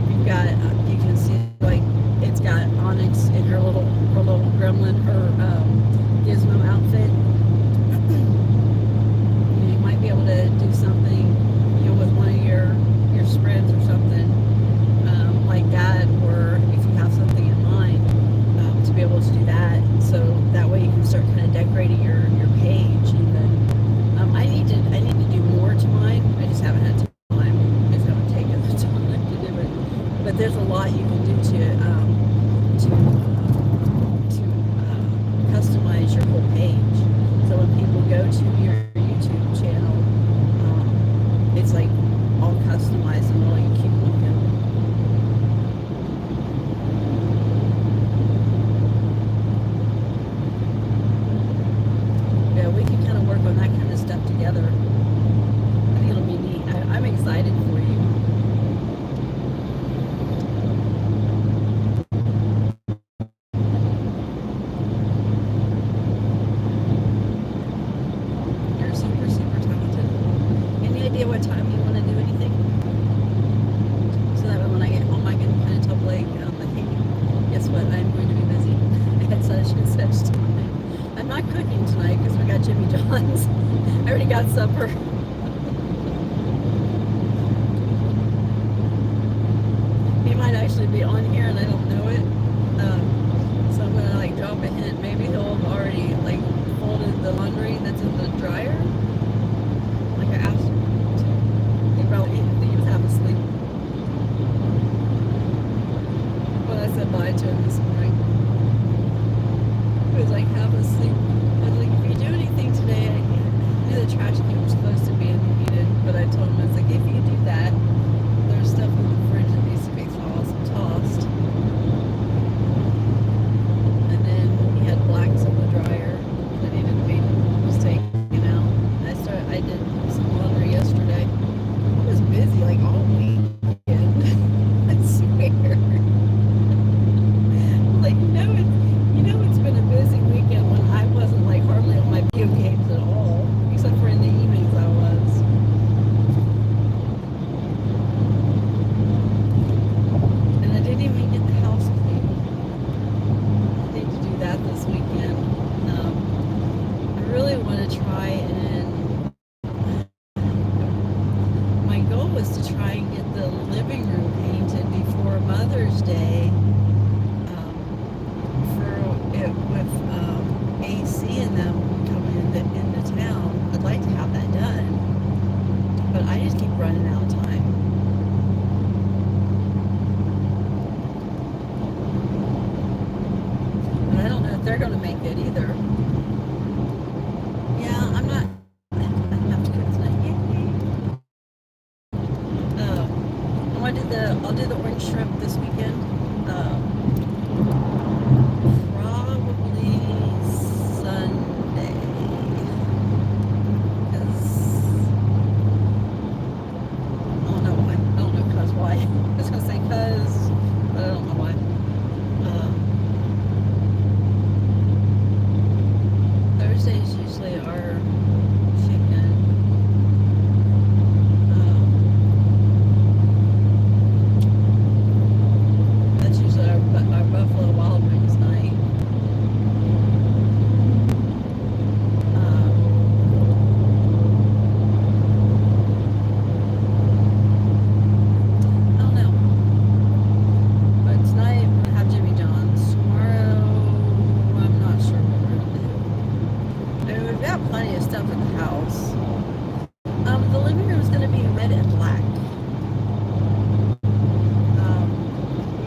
you've got you can see like it's got Onyx in her little gremlin, her gizmo outfit. You might be able to do something, with one of your spreads or something like that, or if you have something in mind, to be able to do that. So that way you can start kind of decorating your page even. I need to do more to mine. I just haven't had time. I just haven't taken the time to do it. But there's a lot you can do to customize your whole page. So when people go to your YouTube channel, it's like all customized and all cute looking. Yeah, we can kind of work on that kind of stuff together. I think it'll be neat. I'm excited for you. You're super, super talented. Any idea what time you want to do anything? So that way when I get home I can kind of tell Blake, hey, guess what? I'm going to be busy at such and such time. I'm not cooking tonight because we got Jimmy John's. I already got supper. He might actually be on here and I don't know it. So I'm gonna like drop a hint. Maybe he'll have already like folded the laundry that's in the dryer. Like I asked him to. He probably didn't think he was half asleep. When I said bye to him this morning, he was like half asleep. I was like, if you do anything today, I knew the trash can was close to being heated, but I told him, I was like, if you do that, there's stuff in the fridge that needs to be tossed. And then he had blacks in the dryer that needed to be just taken out. I did some laundry yesterday. I was busy like all week. I swear. Like, it's been a busy weekend when I wasn't like hardly on my video games at all, except for in the evenings I was. And I didn't even get the house clean. I need to do that this weekend. I really want to try and my goal was to try and get the living room painted before Mother's Day. With AC and them coming into town, I'd like to have that done, but I just keep running out of time. And I don't know if they're going to make it either. Yeah, I'm not plenty of stuff in the house. The living room is going to be red and black.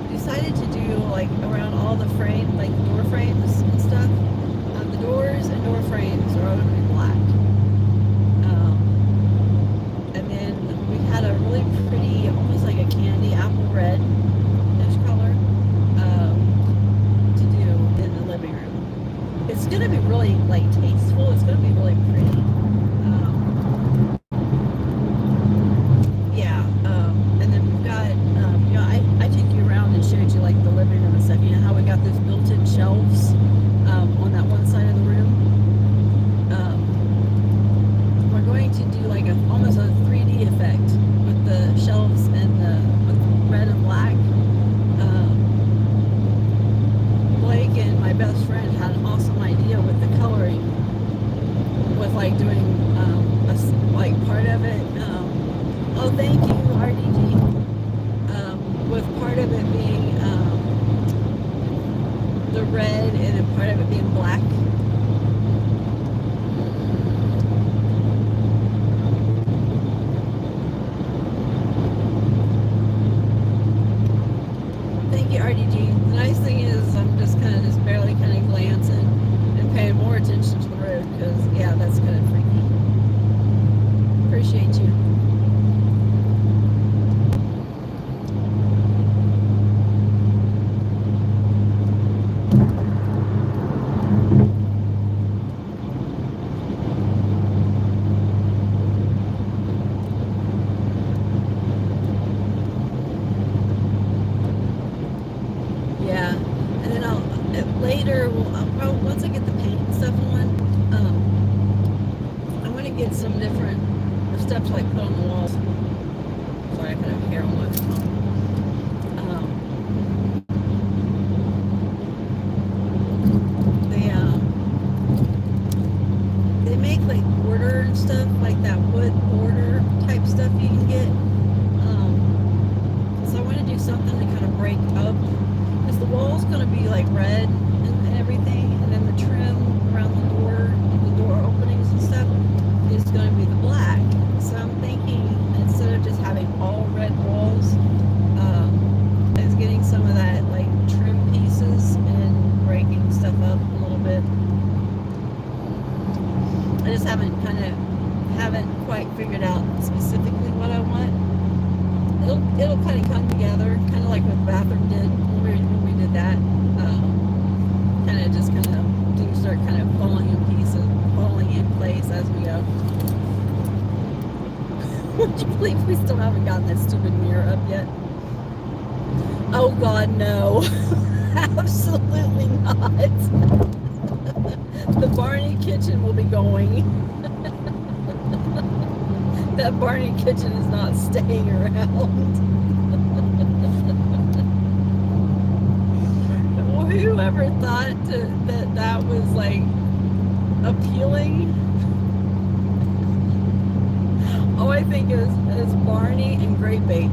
We decided to do like around all the frame, like door frames and stuff. The doors and door frames are all going to be black. And then we had a really pretty, almost like a candy apple red-ish color to do in the living room. It's going to be really like tasteful. It's going to be really pretty. And then we've got, you know, I took you around and showed you like the living room and stuff. You know how we got those built-in shelves on that one side of the room. We're going to do like almost a 3D effect with the shelves and with the red and black. Blake and my best friend had an awesome idea with the coloring, with like doing like part of it. Oh, thank you, RDG. With part of it being the red and then part of it being black. Thank you, RDG. The nice thing is I'm just barely glancing and paying more attention to the road because, yeah, that's kind of freaky. Appreciate you. Once I get the paint and stuff on, I'm going to get some different stuff to like put on the walls. Sorry, I kind of hair on my phone. They make like border and stuff, like that wood border type stuff you can get. So I want to do something to kind of break up, because the wall's going to be like red and everything, and then the trim around the door openings and stuff is going to be the black. So I'm thinking instead of just having all red walls, is getting some of that like trim pieces and breaking stuff up a little bit. I just haven't quite figured out specifically what I want. It'll kind of come together, kind of like what the bathroom did when we did that. Start kind of falling in place as we go. Would you believe we still haven't gotten that stupid mirror up yet? Oh God, no. Absolutely not. The Barney kitchen will be going. That Barney kitchen is not staying around. Whoever thought that was like appealing? All I think is Barney and Great Bait.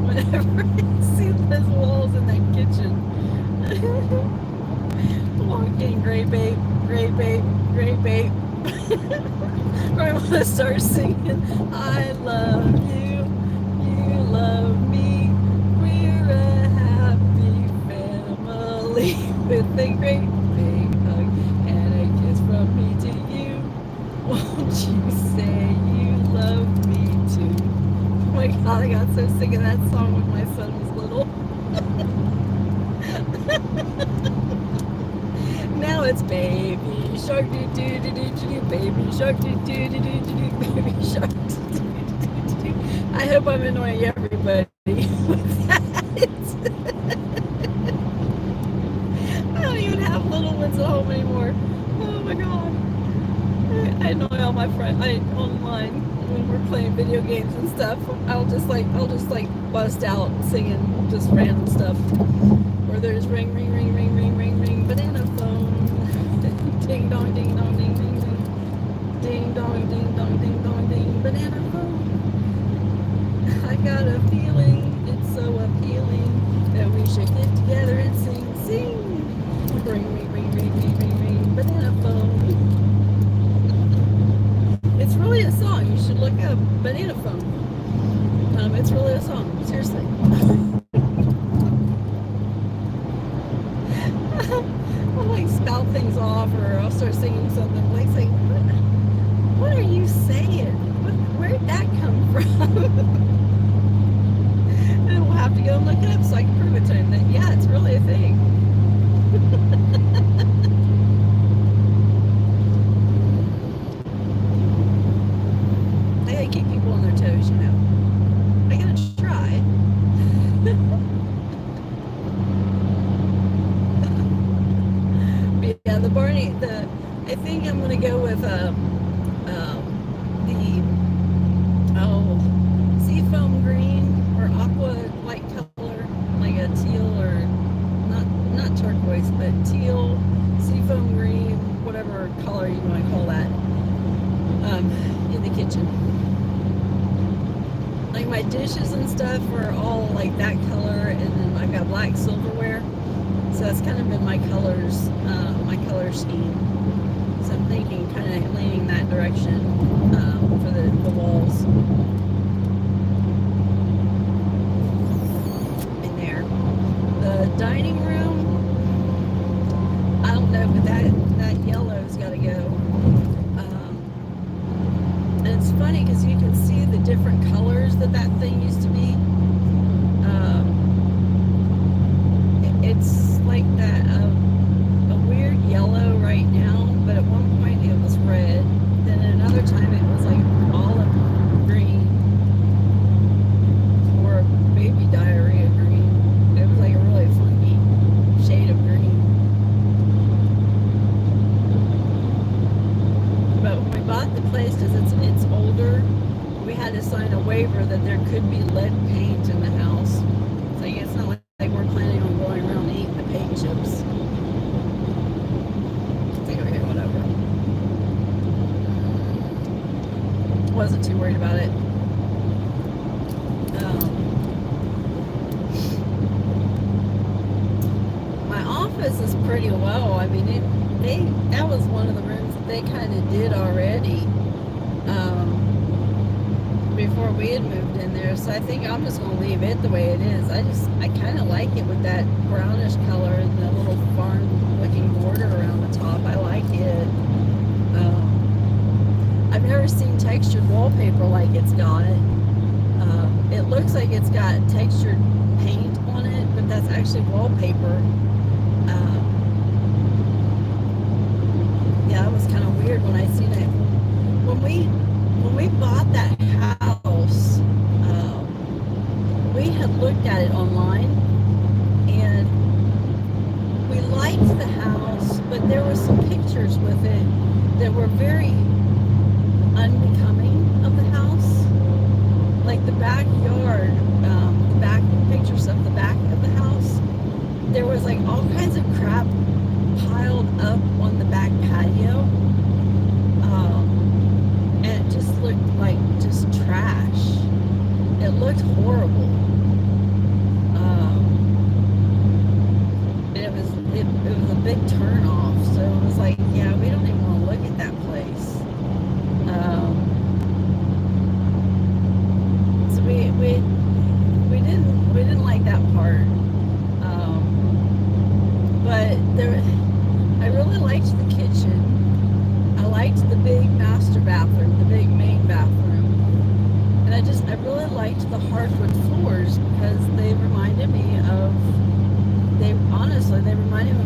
Whenever I see those walls in that kitchen, walking Great Bait, Great Bait, Great Bait. Or I want to start singing, I love you, you love me, we're a happy family with a great big hug and a kiss from me to you. Won't you say you love me too? Oh my God, I got so sick of that song when my son was little. Now it's baby shark doo doo doo doo doo, baby shark doo doo doo doo doo, baby shark doo doo doo doo. I hope I'm annoying everybody with that. I don't even have little ones at home anymore. Oh my God. I annoy all my friends online when we're playing video games and stuff. I'll just bust out singing just random stuff. Or there's ring ring ring ring ring ring ring banana phone. Ding dong ding dong ding ding ding. Ding dong ding dong ding dong ding banana phone. I got a feeling it's so appealing that we should get together and sing. Ring ring ring ring ring ring ring banana phone. like a banana phone. It's really a song, seriously. I'll like spout things off, or I'll start singing something. Like saying, what are you saying? Where'd that come from? And then we'll have to go and look it up so I can prove it to him that yeah, it's really a thing. I gotta keep people on their toes, you know. I gotta try. But yeah, the Barney, I think I'm gonna go with the seafoam green or aqua light color, like a teal or not turquoise, but teal, seafoam green, whatever color you want to call that, in the kitchen. Like my dishes and stuff are all like that color, and then I've got black silverware, so that's kind of been my colors, my color scheme. So I'm thinking kind of leaning that direction for the walls in there. The dining room, I don't know, but that yellow's got to go. And it's funny because you can see the different colors that thing used to be. It's like that a weird yellow right now, but at one point it was red. Then at another time it was like olive green or baby diarrhea green. It was like a really funky shade of green. But when we bought the place, because it's older, we had to sign a waiver that there could be lead paint in the house. So it's not like we're planning on going around and eating the paint chips. Okay, whatever. Wasn't too worried about it. My office is pretty low. I mean, that was one of the rooms that they kind of did already before we had moved in there. So I think I'm just going to leave it the way it is. I kind of like it with that brownish color and the little farm-looking border around the top. I like it. I've never seen textured wallpaper like it's got. It looks like it's got textured paint on it, but that's actually wallpaper. Yeah, it was kind of weird when I seen it. When we bought that house, we had looked at it online, and we liked the house, but there were some pictures with it that were very unbecoming of the house. Like the backyard, the back pictures of the back of the house, there was like all kinds of crap piled up on the back patio, and it just looked like just trash. It looked horrible. And it was a big turn off. So it was like, yeah, we don't even want to look at that place. So we didn't like that part. But I really liked the kitchen. I liked the big master bathroom, the big main bathroom. And I really liked the hardwood floors because they reminded me of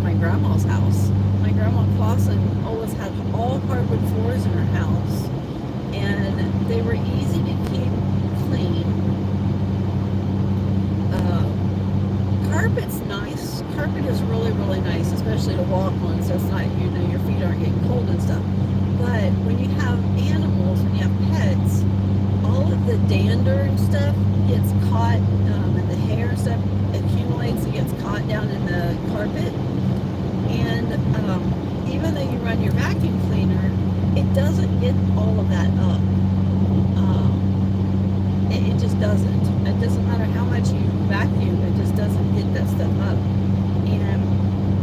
my grandma's house. My grandma Clausen always had all hardwood floors in her house, and they were easy to keep clean. Carpet's nice. Carpet is really, really nice, especially to walk on, so it's not, your feet aren't getting cold and stuff. But when you have animals, when you have pets, all of the dander and stuff gets caught, and the hair and stuff accumulates and gets caught down in the carpet. And even though you run your vacuum cleaner, it doesn't get all of that up. It just doesn't. It doesn't matter how much you vacuum, it just doesn't get that stuff up. And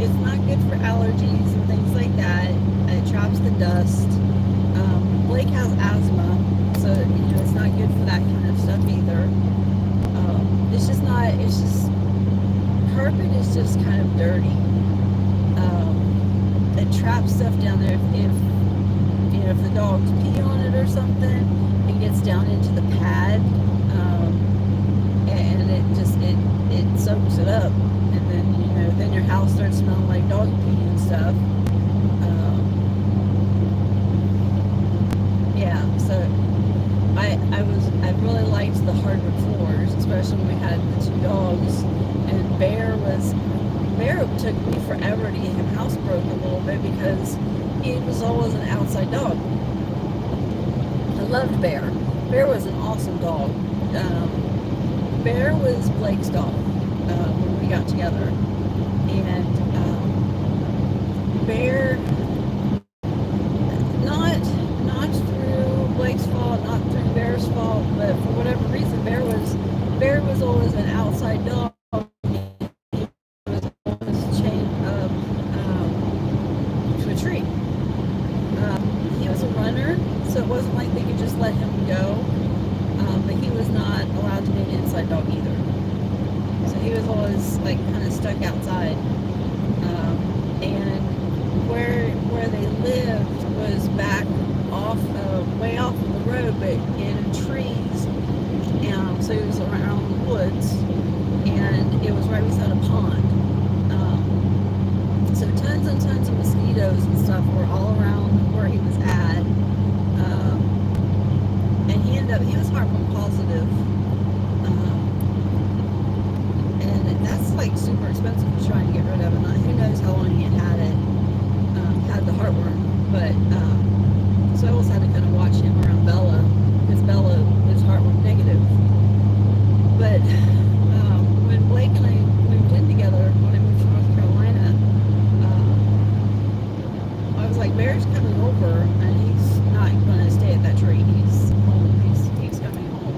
it's not good for allergies and things like that. It traps the dust. Blake has asthma, so good for that kind of stuff either. It's just not. It's just carpet is just kind of dirty. It traps stuff down there. If you know, if the dogs pee on it or something, it gets down into the pad, and it soaks it up, and then your house starts smelling like dog pee and stuff. Yeah, so I really liked the hardwood floors, especially when we had the two dogs, and Bear took me forever to get him housebroken a little bit because he was always an outside dog. I loved Bear. Bear was an awesome dog. Bear was Blake's dog when we got together, and Bear, not through Blake's fault, not through Bear's fault, but for whatever reason, Bear was always an outside dog. Chained up to a tree. He was a runner, so it wasn't like they could just let him go. But he was not allowed to be an inside dog either. So he was always like kind of stuck outside. And where they lived was back way off of the road, but in trees. So it was around the woods, and it was right beside a pond. So tons and tons of mosquitoes and stuff were all around where he was at. And he was heartworm positive. And that's like super expensive to try and get rid of. And who knows how long he had it, had the heartworm. But, so I always had to kind of watch him around Bella, because Bella is heartworm negative. But, when Blake and I moved in together, when I moved to North Carolina, I was like, Bear's coming over, and he's not going to stay at that tree. He's home. He's coming home.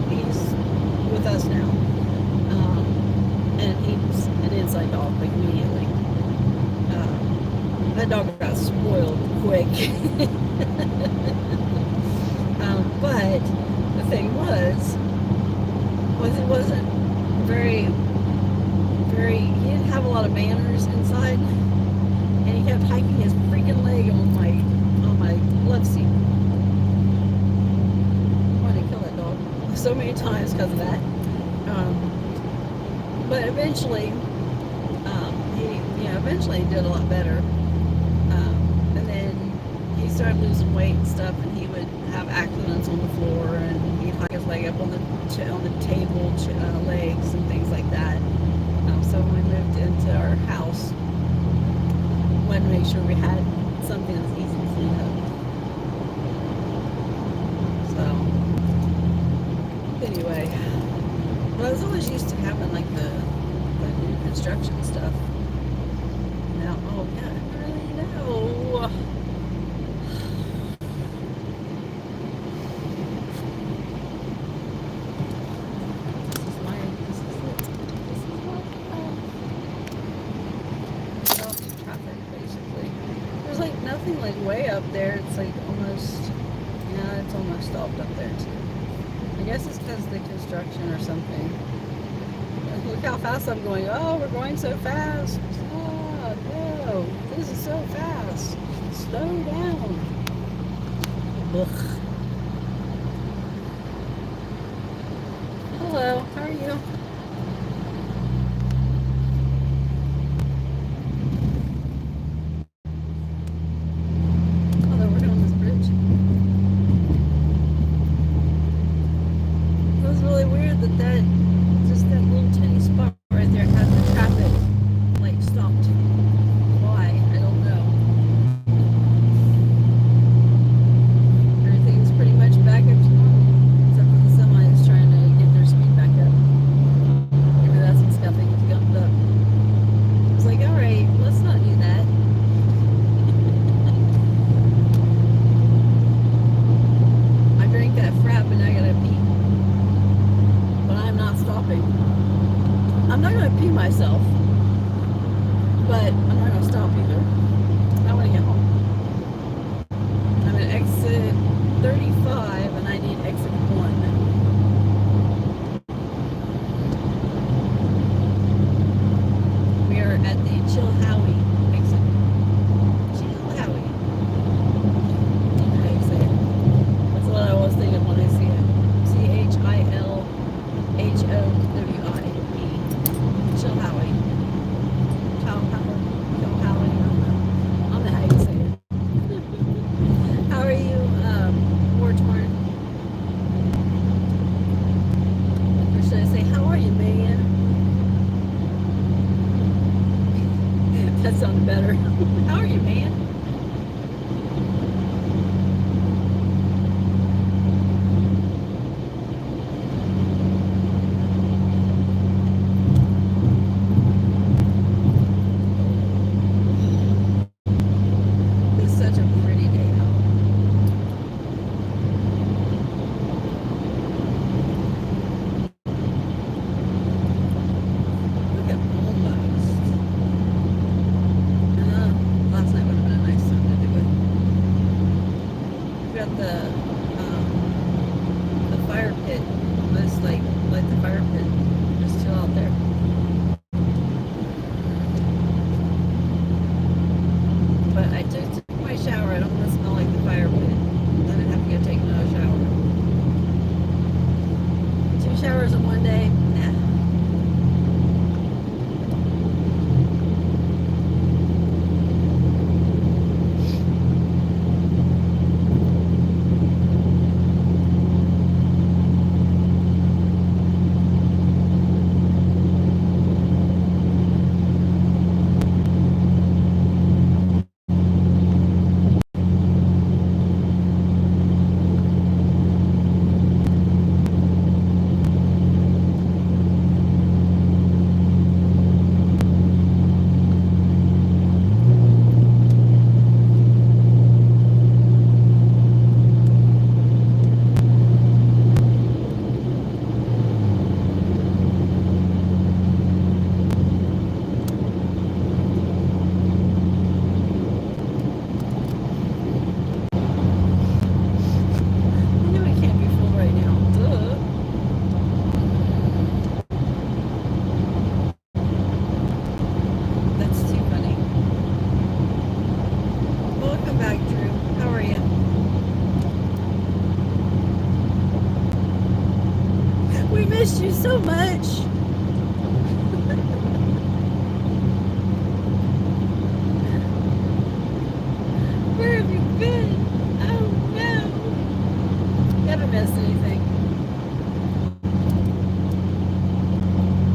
He's with us now. And he's an inside dog, like, immediately. That dog got spoiled quick. But the thing was it wasn't very, he didn't have a lot of manners inside, and he kept hiking his freaking leg on my love seat. I wanted to kill that dog so many times because of that. But eventually, he did a lot better. And then he started losing weight and stuff, and he would have accidents on the floor, and he'd hike his leg up on the table, legs and things like that. So when we moved into our house, we wanted to make sure we had something that's easy to clean up. So anyway, but I was always used to having like the new construction stuff. Now, oh yeah, I really know. Nothing like way up there. It's like almost, yeah, it's almost stopped up there too. I guess it's because of the construction or something. Look how fast I'm going. Oh, we're going so fast. Oh, no, this is so fast. Slow down. Ugh. Hello, how are you? got the fire pit. Let's like light the fire pit. Just chill out there. But I took my shower. I don't want to smell like the fire pit. Then I'd have to go take another shower. 2 showers in one day. Nah. Missed you so much. Where have you been? Oh no. You haven't missed anything.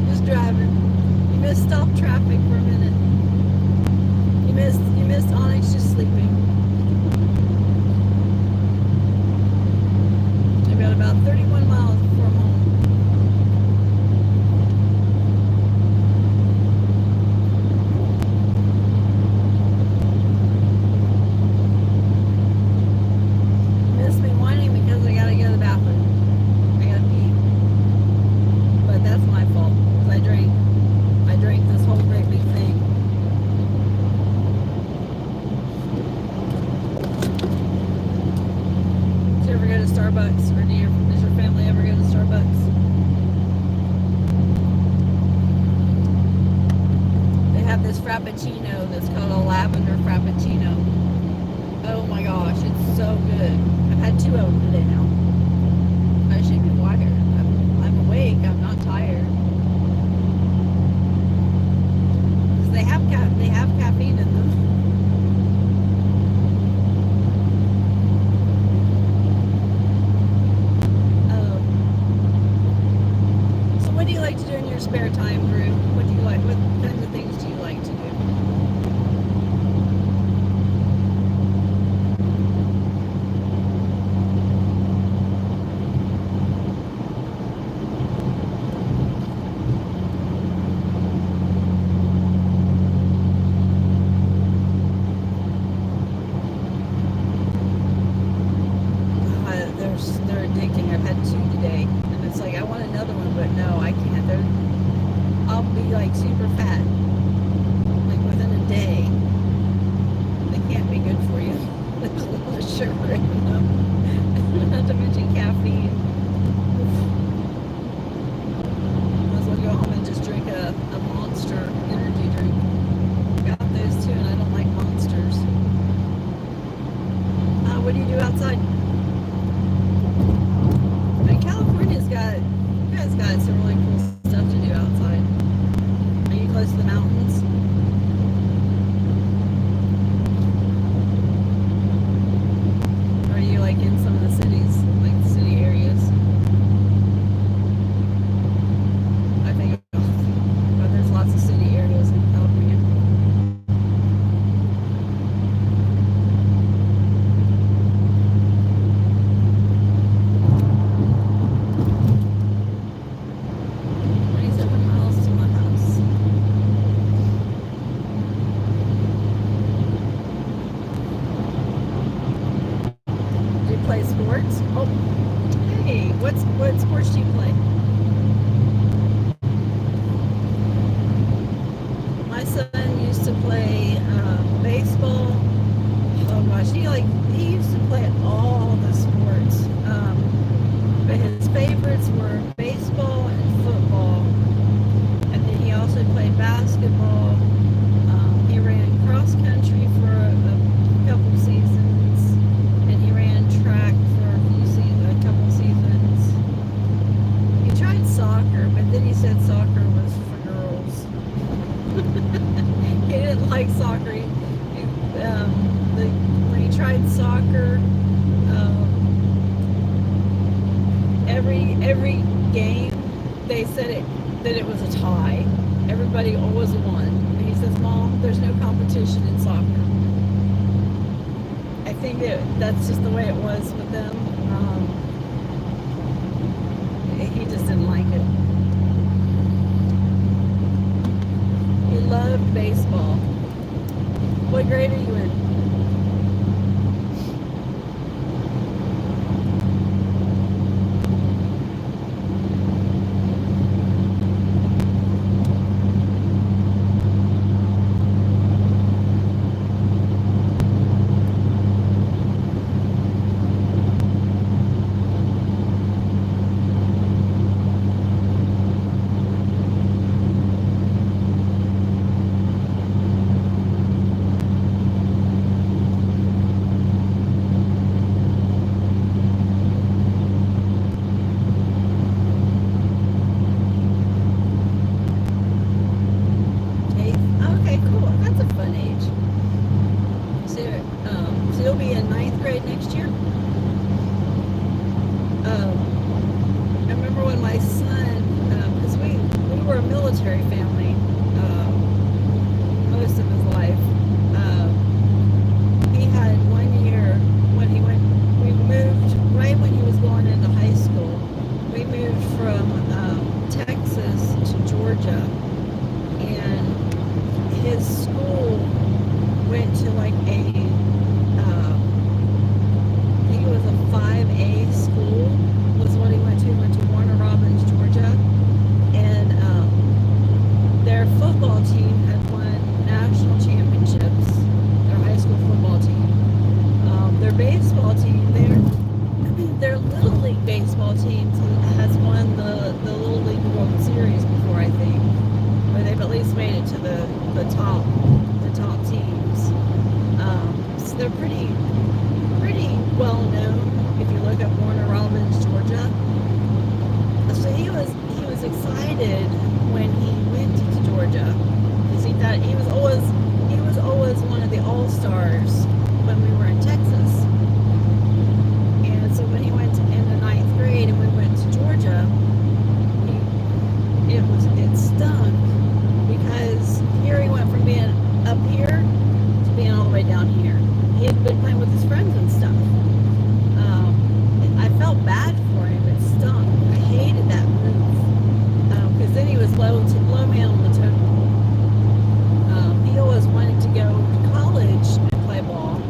Just driving. You missed stop traffic for a minute. You missed Onyx just sleeping. I've got about 31 miles before I'm home. Starbucks, or does your family ever go to Starbucks? They have this frappuccino that's called a lavender frappuccino. Oh my gosh, it's so good. I've had 2 of them today now. I should be wired. I'm awake. I'm not tired. Because they have caffeine in them. To do in your spare time, Drew? What do you like? What kinds of things do you like to do? They're addicting. I've had 2 today. It's like, I want another one, but no, I can't. I'll be like super fat, like within a day. They can't be good for you. There's a lot of sugar in them. Not to mention caffeine. Might as well go home and just drink a Monster energy drink. Got those too, and I don't like Monsters. What do you do outside? California's got some really cool stuff to do outside. Are you close to the mountains? Or are you like in some of the cities, like the city areas? I think there's lots of city areas in California. Play sports? Oh, hey, what sports do you play? My son used to play baseball. Oh gosh, he used to play it all the in soccer, every game they said that it was a tie. Everybody always won. And he says, Mom, there's no competition in soccer. I think that's just the way it was with them. He just didn't like it. He loved baseball. What grade are you in? You'll be in ninth grade next year. I remember when my son, because we were a military family most of his life. He had 1 year when we moved right when he was going into high school. We moved from Texas to Georgia, and his school went to like it was a 5A school was what he went to. He went to Warner Robins, Georgia, and their football team had won national championships. Their high school football team, their baseball team, their little league baseball team has won the Little League World Series before, I think, or they've at least made it to the top teams. So they're pretty well known if you look at Warner Robins, Georgia. So he was excited when he went to Georgia because he thought he was always one of the all-stars when we were in Texas. And so when he went into ninth grade and we went to Georgia, it stunk because here he went from being up here to being all the way down here. He had been playing with his friends and stuff. I felt bad for him. It stunk. I hated that move because then he was low man on the totem pole. He always wanted to go to college and play ball,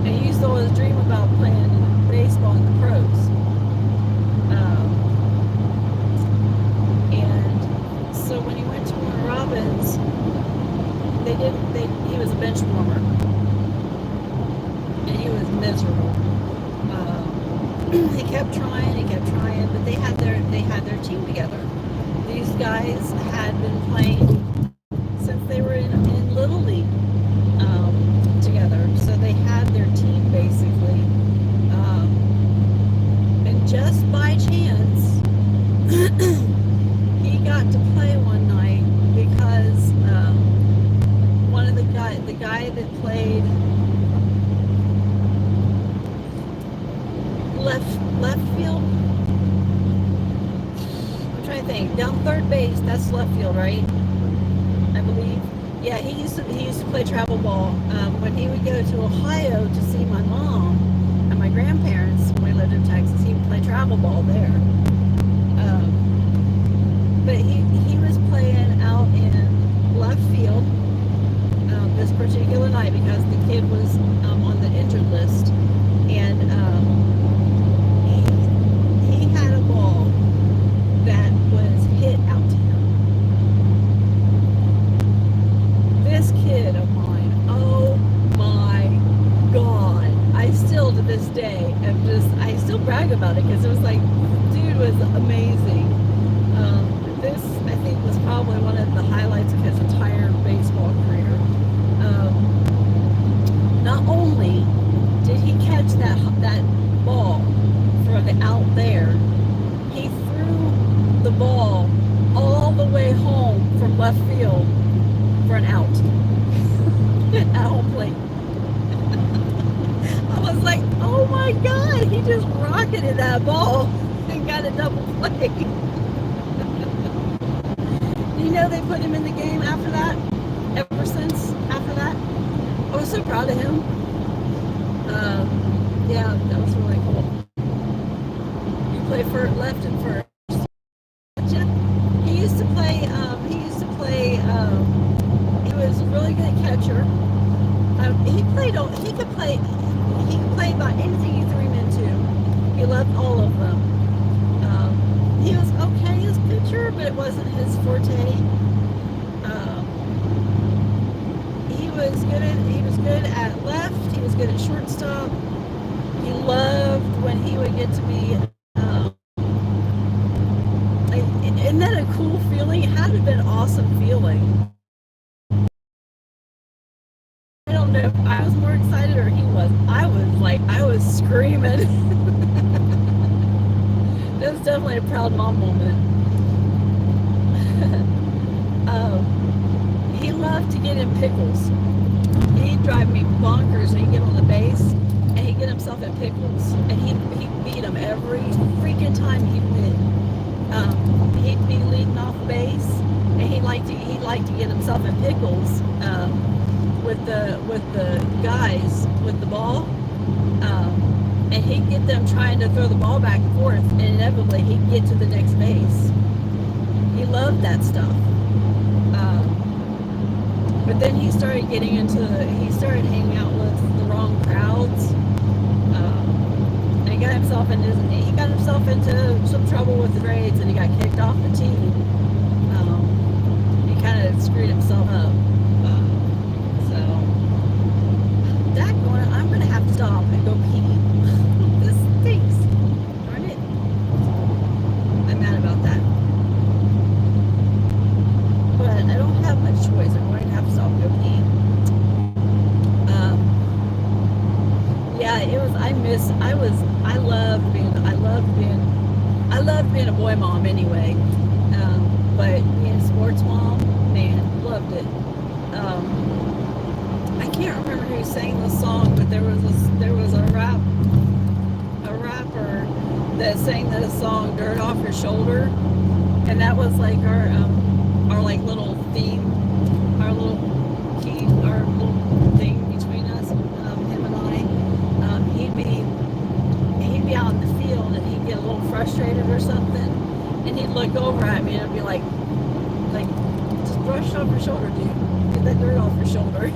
and he used to always dream about playing baseball in the pros. And so when he went to Warner Robins, he was a bench warmer. And he was miserable. He kept trying, but they had their team together. These guys had been playing since they were in Little League together, so they had their team basically. And just by chance, he got to play one night because one of the guy that played left field. I'm trying to think. Down third base, that's left field, right? I believe. Yeah, he used to play travel ball. When he would go to Ohio to see my mom and my grandparents when we lived in Texas, he would play travel ball there. But he was playing out in left field this particular night because the kid was on the injured list, and he had a ball that was hit out to him. This kid of mine, oh my God, I still to this day I still brag about it because it was like, dude was amazing. This I think was probably one of the highlights of his entire baseball career. Not only did he catch that ball for the out there, he threw the ball all the way home from left field for an out at home plate. I'm my God, he just rocketed that ball and got a double play. You know they put him in the game after that? Ever since after that? I was so proud of him. Yeah, that was really cool. He played for left and first. He used to play. He was a really good catcher. He played. He could play. He could play about anything you threw him into. He loved all of them. He was okay as pitcher, but it wasn't his forte. He was good at left. He was good at shortstop. He loved when he would get to be. Isn't that a cool feeling? It had to have been an awesome feeling. I don't know if I was more excited or he was. I was screaming. It was definitely a proud mom moment. He loved to get in pickles. He'd drive me bonkers and he'd get on the base and he'd get himself in pickles. And he'd beat them every freaking time he'd win. He'd be leading off base and he'd like to get himself in pickles with the guys with the ball. And he'd get them trying to throw the ball back and forth, and inevitably he'd get to the next base. He loved that stuff. But then he started hanging out with the wrong crowds. And he got himself into some trouble with the grades, and he got kicked off the team. He kind of screwed himself up. I'm gonna have to stop and go pee. This stinks. Darn it. I'm mad about that. But I don't have much choice. I'm going to have to stop and go pee. Yeah, it was. I loved being a boy mom anyway. But being a sports mom, man, loved it. I can't remember who sang the song, but there was a rapper that sang the song "Dirt Off Your Shoulder," and that was like our like little theme, our little thing between us, him and I. He'd be out in the field and he'd get a little frustrated or something, and he'd look over at me and I'd be like, just brush it off your shoulder, dude. Get that dirt off your shoulder.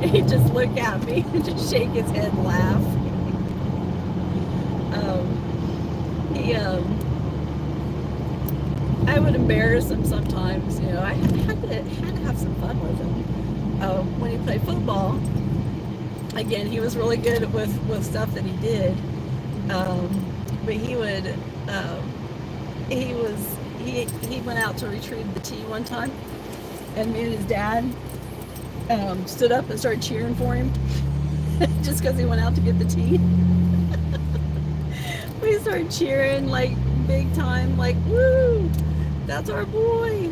And he'd just look at me and just shake his head and laugh. I would embarrass him sometimes, you know. I had to have some fun with him. When he played football, again, he was really good with stuff that he did. But he went out to retrieve the tee one time, and me and his dad stood up and started cheering for him just because he went out to get the tee. We started cheering like big time, like, woo, that's our boy.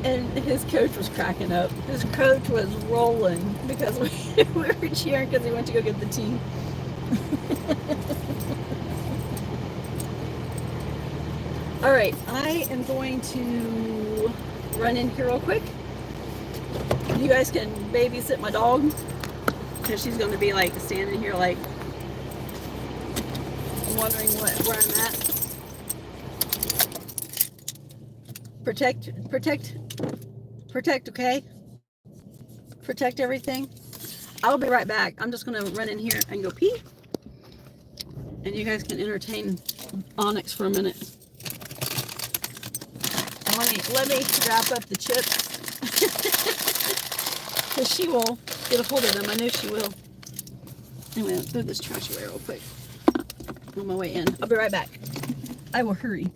And his coach was cracking up. His coach was rolling because we were cheering because he went to go get the tee. All right, I am going to run in here real quick. You guys can babysit my dog because she's going to be like standing here like wondering where I'm at. Protect, okay? Protect everything. I'll be right back. I'm just going to run in here and go pee. And you guys can entertain Onyx for a minute. Let me wrap up the chips. Because she will get a hold of them. I know she will. Anyway, I'll throw this trash away real quick on my way in. I'll be right back. I will hurry.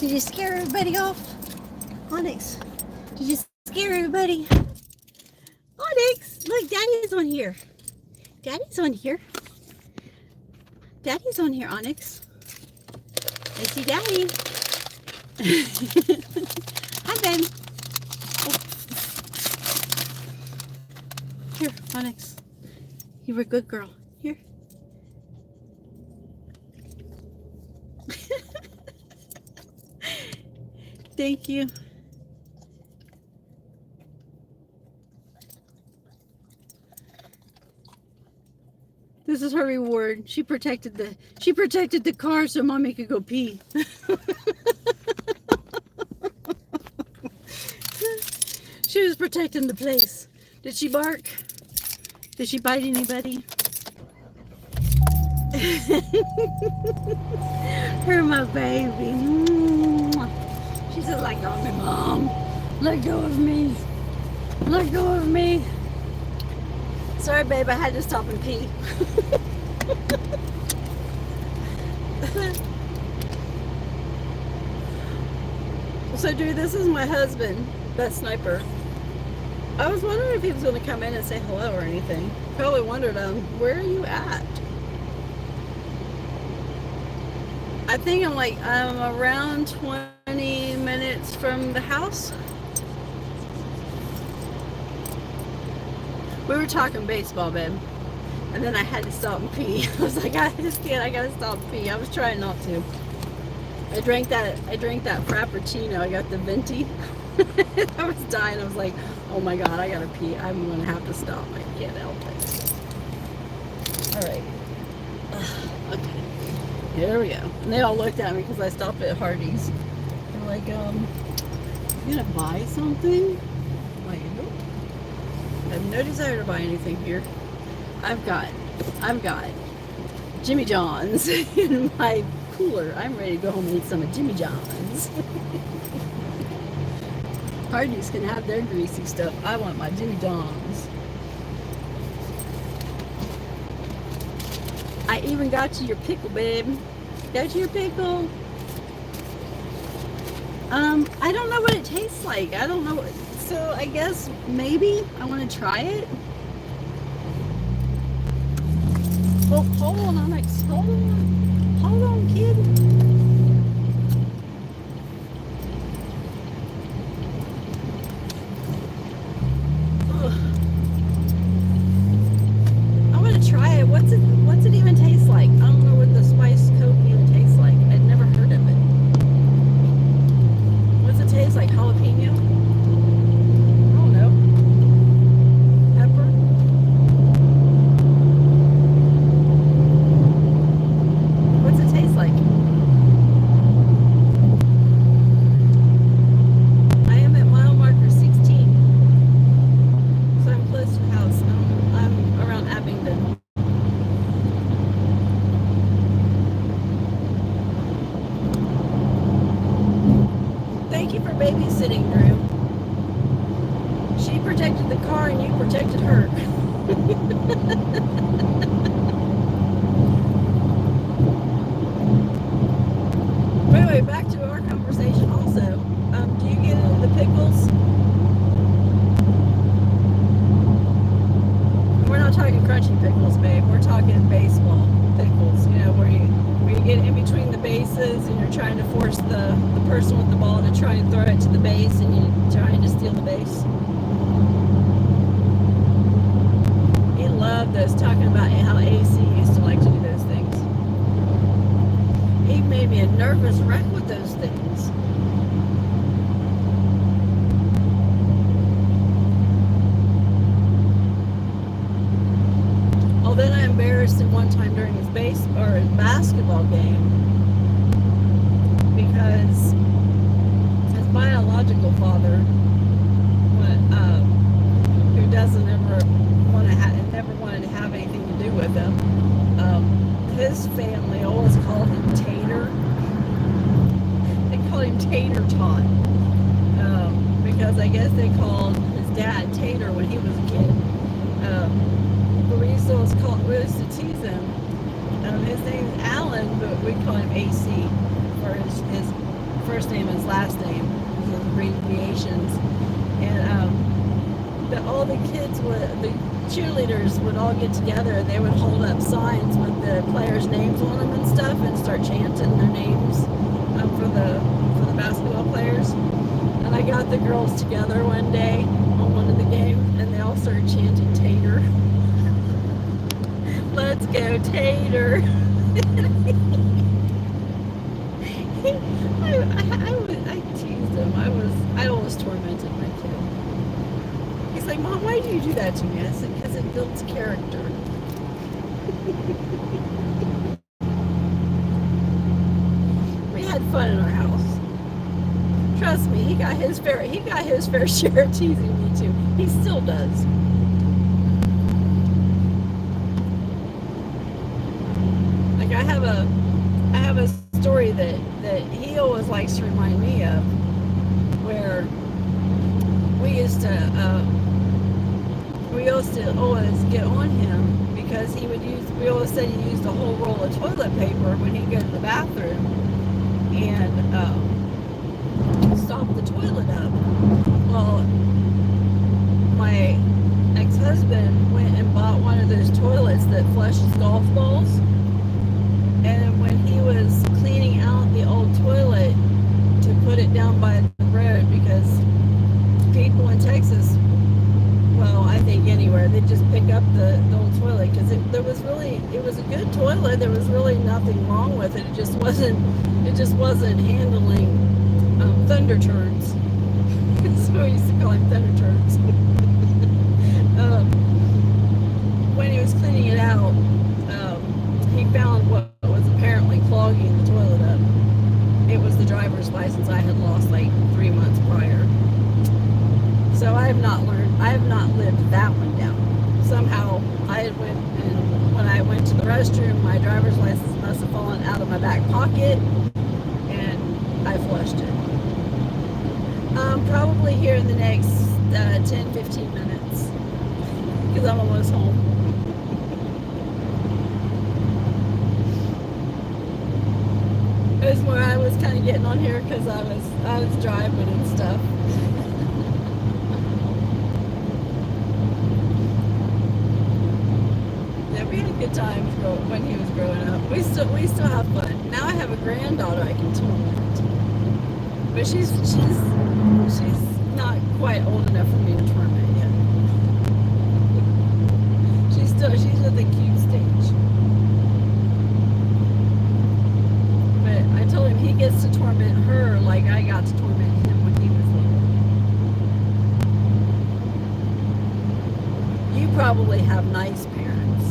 Did you scare everybody off? Onyx, did you scare everybody? Onyx, look, Daddy's on here. Daddy's on here. Daddy's on here, Onyx. I see Daddy. Hi, baby. Oh. Here, Onyx. You were a good girl. Here. Thank you. This is her reward. She protected the car so Mommy could go pee. She was protecting the place. Did she bark? Did she bite anybody? Her my baby. She said, let go of me, Mom. Let go of me. Let go of me. Sorry, babe, I had to stop and pee. So, dude, this is my husband, that sniper. I was wondering if he was going to come in and say hello or anything. Probably wondered, where are you at? I think I'm around 20 minutes from the house. We were talking baseball, babe. And then I had to stop and pee. I was like, I gotta stop and pee. I was trying not to. I drank that frappuccino. I got the venti. I was dying. I was like, oh my god, I gotta pee. I'm gonna have to stop. I can't help it. Alright. Okay. Here we go. And they all looked at me because I stopped at Hardee's. They're like, you gonna buy something? I'm like, nope. I have no desire to buy anything here. I've got Jimmy John's in my cooler. I'm ready to go home and eat some of Jimmy John's. Hardee's can have their greasy stuff. I want my Jimmy John's. I even got you your pickle, babe. Got you your pickle. I don't know what it tastes like. I don't know. So I guess maybe I want to try it. Well, hold on, Onyx. Hold on. Hold on, kid. I want to try it. What's it even taste like? I don't know what the spice Coke even tastes like. I'd never heard of it. What's it taste like? Jalapeno? I don't know. Pepper? What's it taste like? I am at mile marker 16. So I'm close to the house. I'm around Abingdon. Thank you for babysitting, Drew. She protected the car and you protected her. But anyway, back to our conversation also. Do you get into the pickles? We're not talking crunchy pickles, babe. We're talking baseball pickles, you know, where you get in between the bases and you're trying to force the person with the ball to try and throw it to the base and you're trying to steal the base. He loved those, talking about how AC used to like to do those things. He made me a nervous wreck with those things. Oh, then I embarrassed him one time during his basketball game because his biological father, who doesn't ever never wanted to have anything to do with him, his family always called him Tater. They called him Tater Tot because I guess they called his dad Tater when he was a kid. But we used to tease him. His name's Alan, but we call him AC for his first name and his last name, the abbreviations. And all the kids the cheerleaders would all get together and they would hold up signs with the players' names on them and stuff and start chanting their names for the basketball players. And I got the girls together one day on one of the games and they all started chanting Tater. Let's go Tater. I teased him. I always tormented my kid. He's like, Mom, why do you do that to me? I said, because it builds character. We had fun in our house. Trust me, he got his fair share of teasing me too. He still does. Like I have a story that he always likes to remind me of, where we used to always get on him because we always said he used a whole roll of toilet paper when he'd go to the bathroom and stop the toilet up. Well, my ex-husband went and bought one of those toilets that flushes golf balls. And when he was cleaning out the old toilet to put it down by the road, because people in Texas, well, I think anywhere, they just pick up the old toilet because it was a good toilet. There was really nothing wrong with it. It just wasn't handling thunder turds. So we used to call him thunder turds. When he was cleaning it out, he found what was apparently clogging the toilet up. It was the driver's license I had lost like 3 months prior. So I have not lived that one down. Somehow when I went to the restroom, my driver's license must have fallen out of my back pocket and I flushed it. Probably here in the next 10-15 minutes because I'm almost home. It was where I was kind of getting on here because I was driving and stuff. Yeah, we had good times when he was growing up. We still have fun. Now I have a granddaughter I can torment, but she's not quite old enough for me to torment yet. She's at the cute stage. I told him he gets to torment her like I got to torment him when he was little. You probably have nice parents.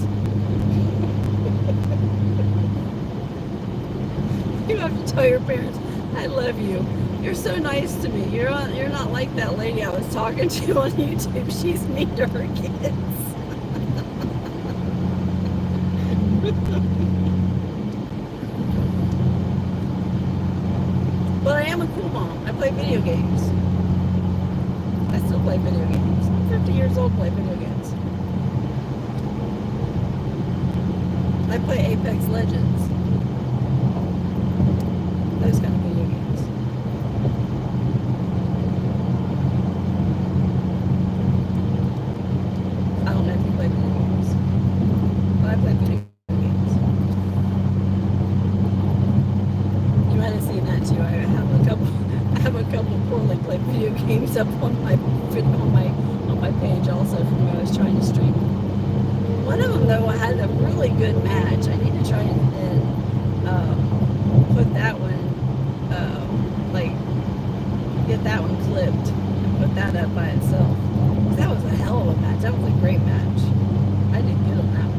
You have to tell your parents, I love you. You're so nice to me. You're not like that lady I was talking to on YouTube. She's mean to her kids. But I am a cool mom. I play video games. I still play video games. I'm 50 years old, play video games. I play Apex Legends. Those kind of video games. I don't know if you play video games. But I play video games. You might have seen that too. I have a couple poorly played video games up on my page also from when I was trying to stream. One of them though, I had a really good match. I need to try and put that one, get that one clipped and put that up by itself. That was a hell of a match. That was a great match. I did good on that one.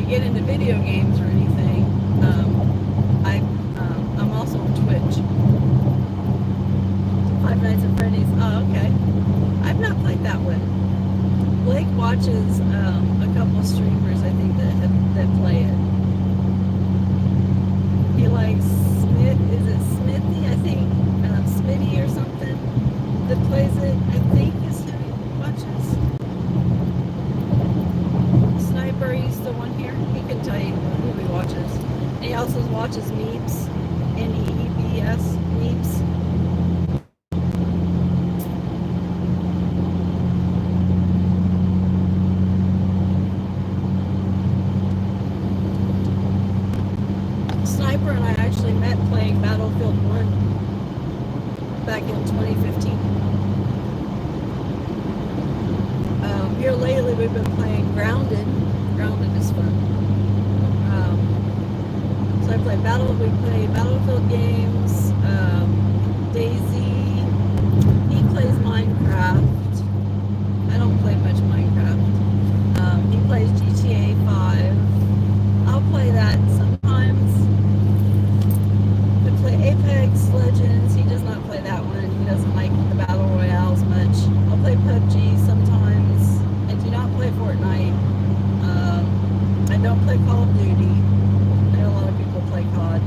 Get into video games or anything, I'm also on Twitch. Five Nights at Freddy's. Oh, okay. I've not played that one. Blake watches a couple streamers, I think, that play it. He like Smith, is it Smithy? I think Smitty or something that plays it. I think is who he watches. Sniper, he's the one here. He can tell you who he watches. And he also watches Meeps, Neebs, Meeps. Sniper and I actually met playing Battlefield 1 back in 2015. Here lately we've been playing Grounded. Grounded is fun. So we play Battlefield games, Daisy. He plays Minecraft. I don't play much Minecraft. He plays GTA 5. I'll play that sometimes. I play Apex Legends. He does not play that one. He doesn't like the Battle Royales much. I'll play PUBG sometimes. I do not play Fortnite. I don't play Call of Duty. I know a lot of people play COD.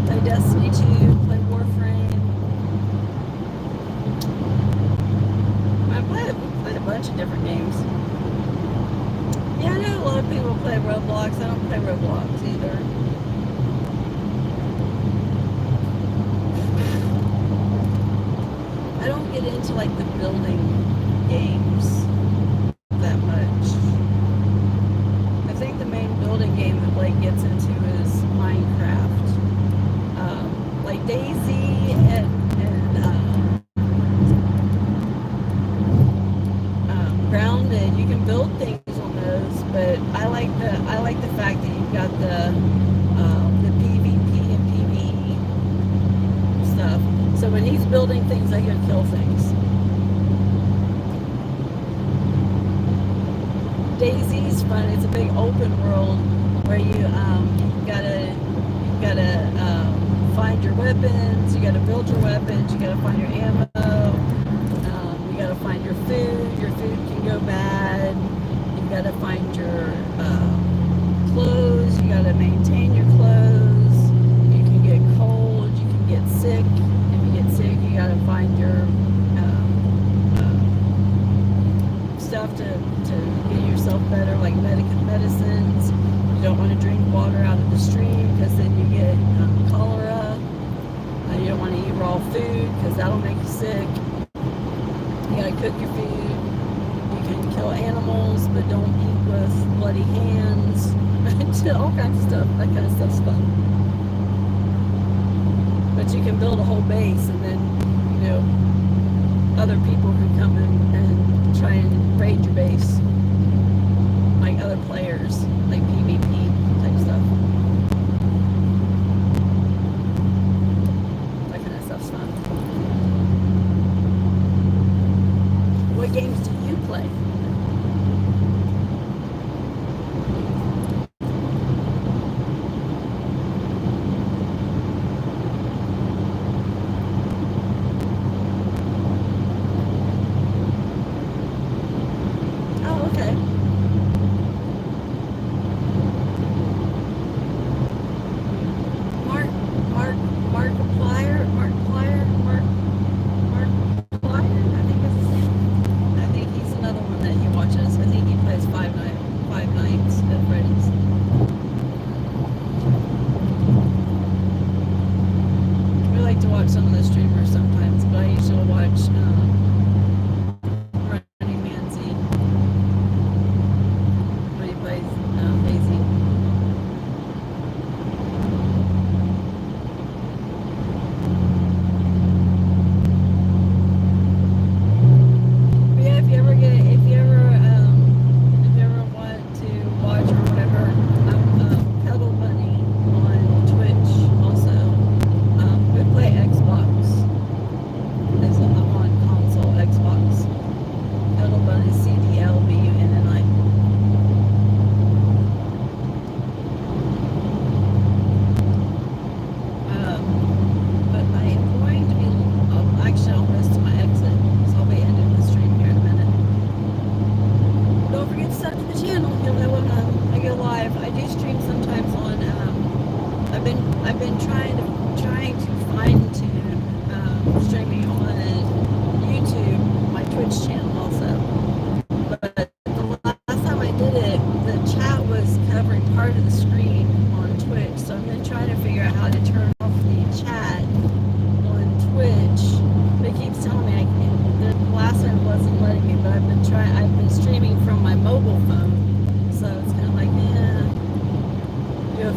Play Destiny 2, play Warframe. I play a bunch of different games. Yeah, I know a lot of people play Roblox. I don't play Roblox either. I don't get into like the building games that much. I think the main building game that Blake gets into is Minecraft. Like Daisy and Grounded, you can build things on those, but I like the fact that you've got the PvP and PvE stuff. So when he's building things, I can kill things. Daisy's fun. It's a big open world where you gotta find your weapons. You gotta build your weapons. You gotta find your ammo. You gotta find your food. Your food can go bad. You gotta find your clothes. You gotta maintain your clothes. You can get cold. You can get sick. If you get sick, you gotta find your stuff to get yourself better, like medicines. You don't want to drink water out of the stream because then you get cholera. You don't want to eat raw food because that'll make you sick. You gotta cook your food. You can kill animals, but don't eat with bloody hands. All kinds of stuff. That kind of stuff's fun. But you can build a whole base, and then other people can come in and try and raid your base, like other players, like PvP type stuff. That kind of stuff's fun. What games do you play?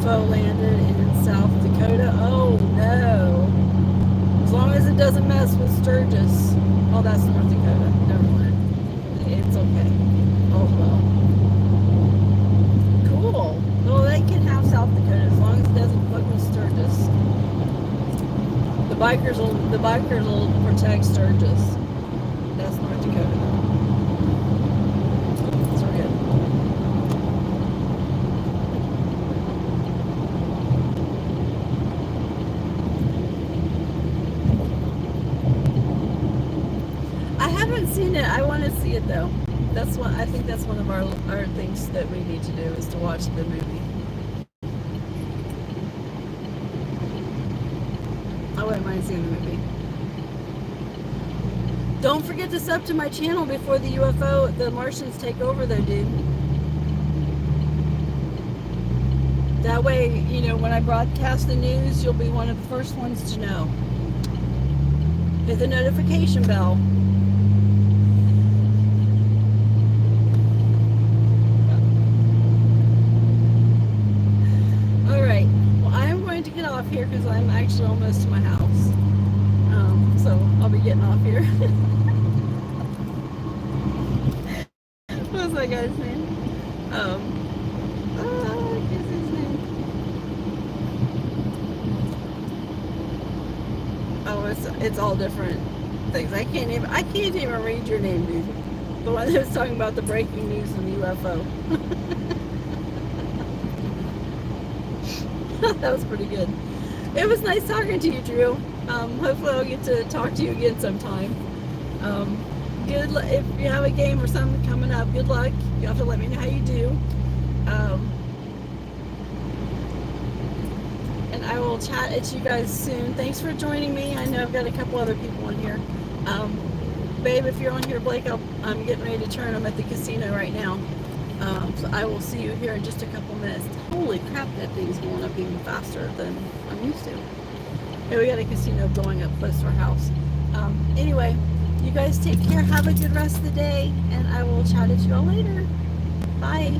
UFO landed in South Dakota. Oh no. As long as it doesn't mess with Sturgis. Oh, that's North Dakota. Never mind. It's okay. Oh well. Cool. Well, they can have South Dakota as long as it doesn't fuck with Sturgis. The bikers will protect Sturgis. That's North Dakota. So we're good. I haven't seen it. I want to see it though. That's one. I think that's one of our things that we need to do is to watch the movie. I wouldn't mind seeing the movie. Don't forget to sub to my channel before the Martians take over though, dude. That way, you know, when I broadcast the news, you'll be one of the first ones to know. Hit the notification bell. Alright, well I am going to get off here because I'm actually almost to my house. So I'll be getting off here. What was that guy's name? I guess his name. Oh, it's all different things. I can't even read your name, dude. The one that was talking about the breaking news on the UFO. That was pretty good. It was nice talking to you, Drew. Hopefully I'll get to talk to you again sometime. If you have a game or something coming up, good luck. You have to let me know how you do. And I will chat at you guys soon. Thanks for joining me. I know I've got a couple other people on here. Babe, if you're on here, Blake, I'm getting ready to turn them at the casino right now. So I will see you here in just a couple minutes. Holy crap, that thing's going up even faster than I'm used to. Hey, we got a casino going up close to our house. Anyway, you guys take care. Have a good rest of the day, and I will chat at you all later. Bye.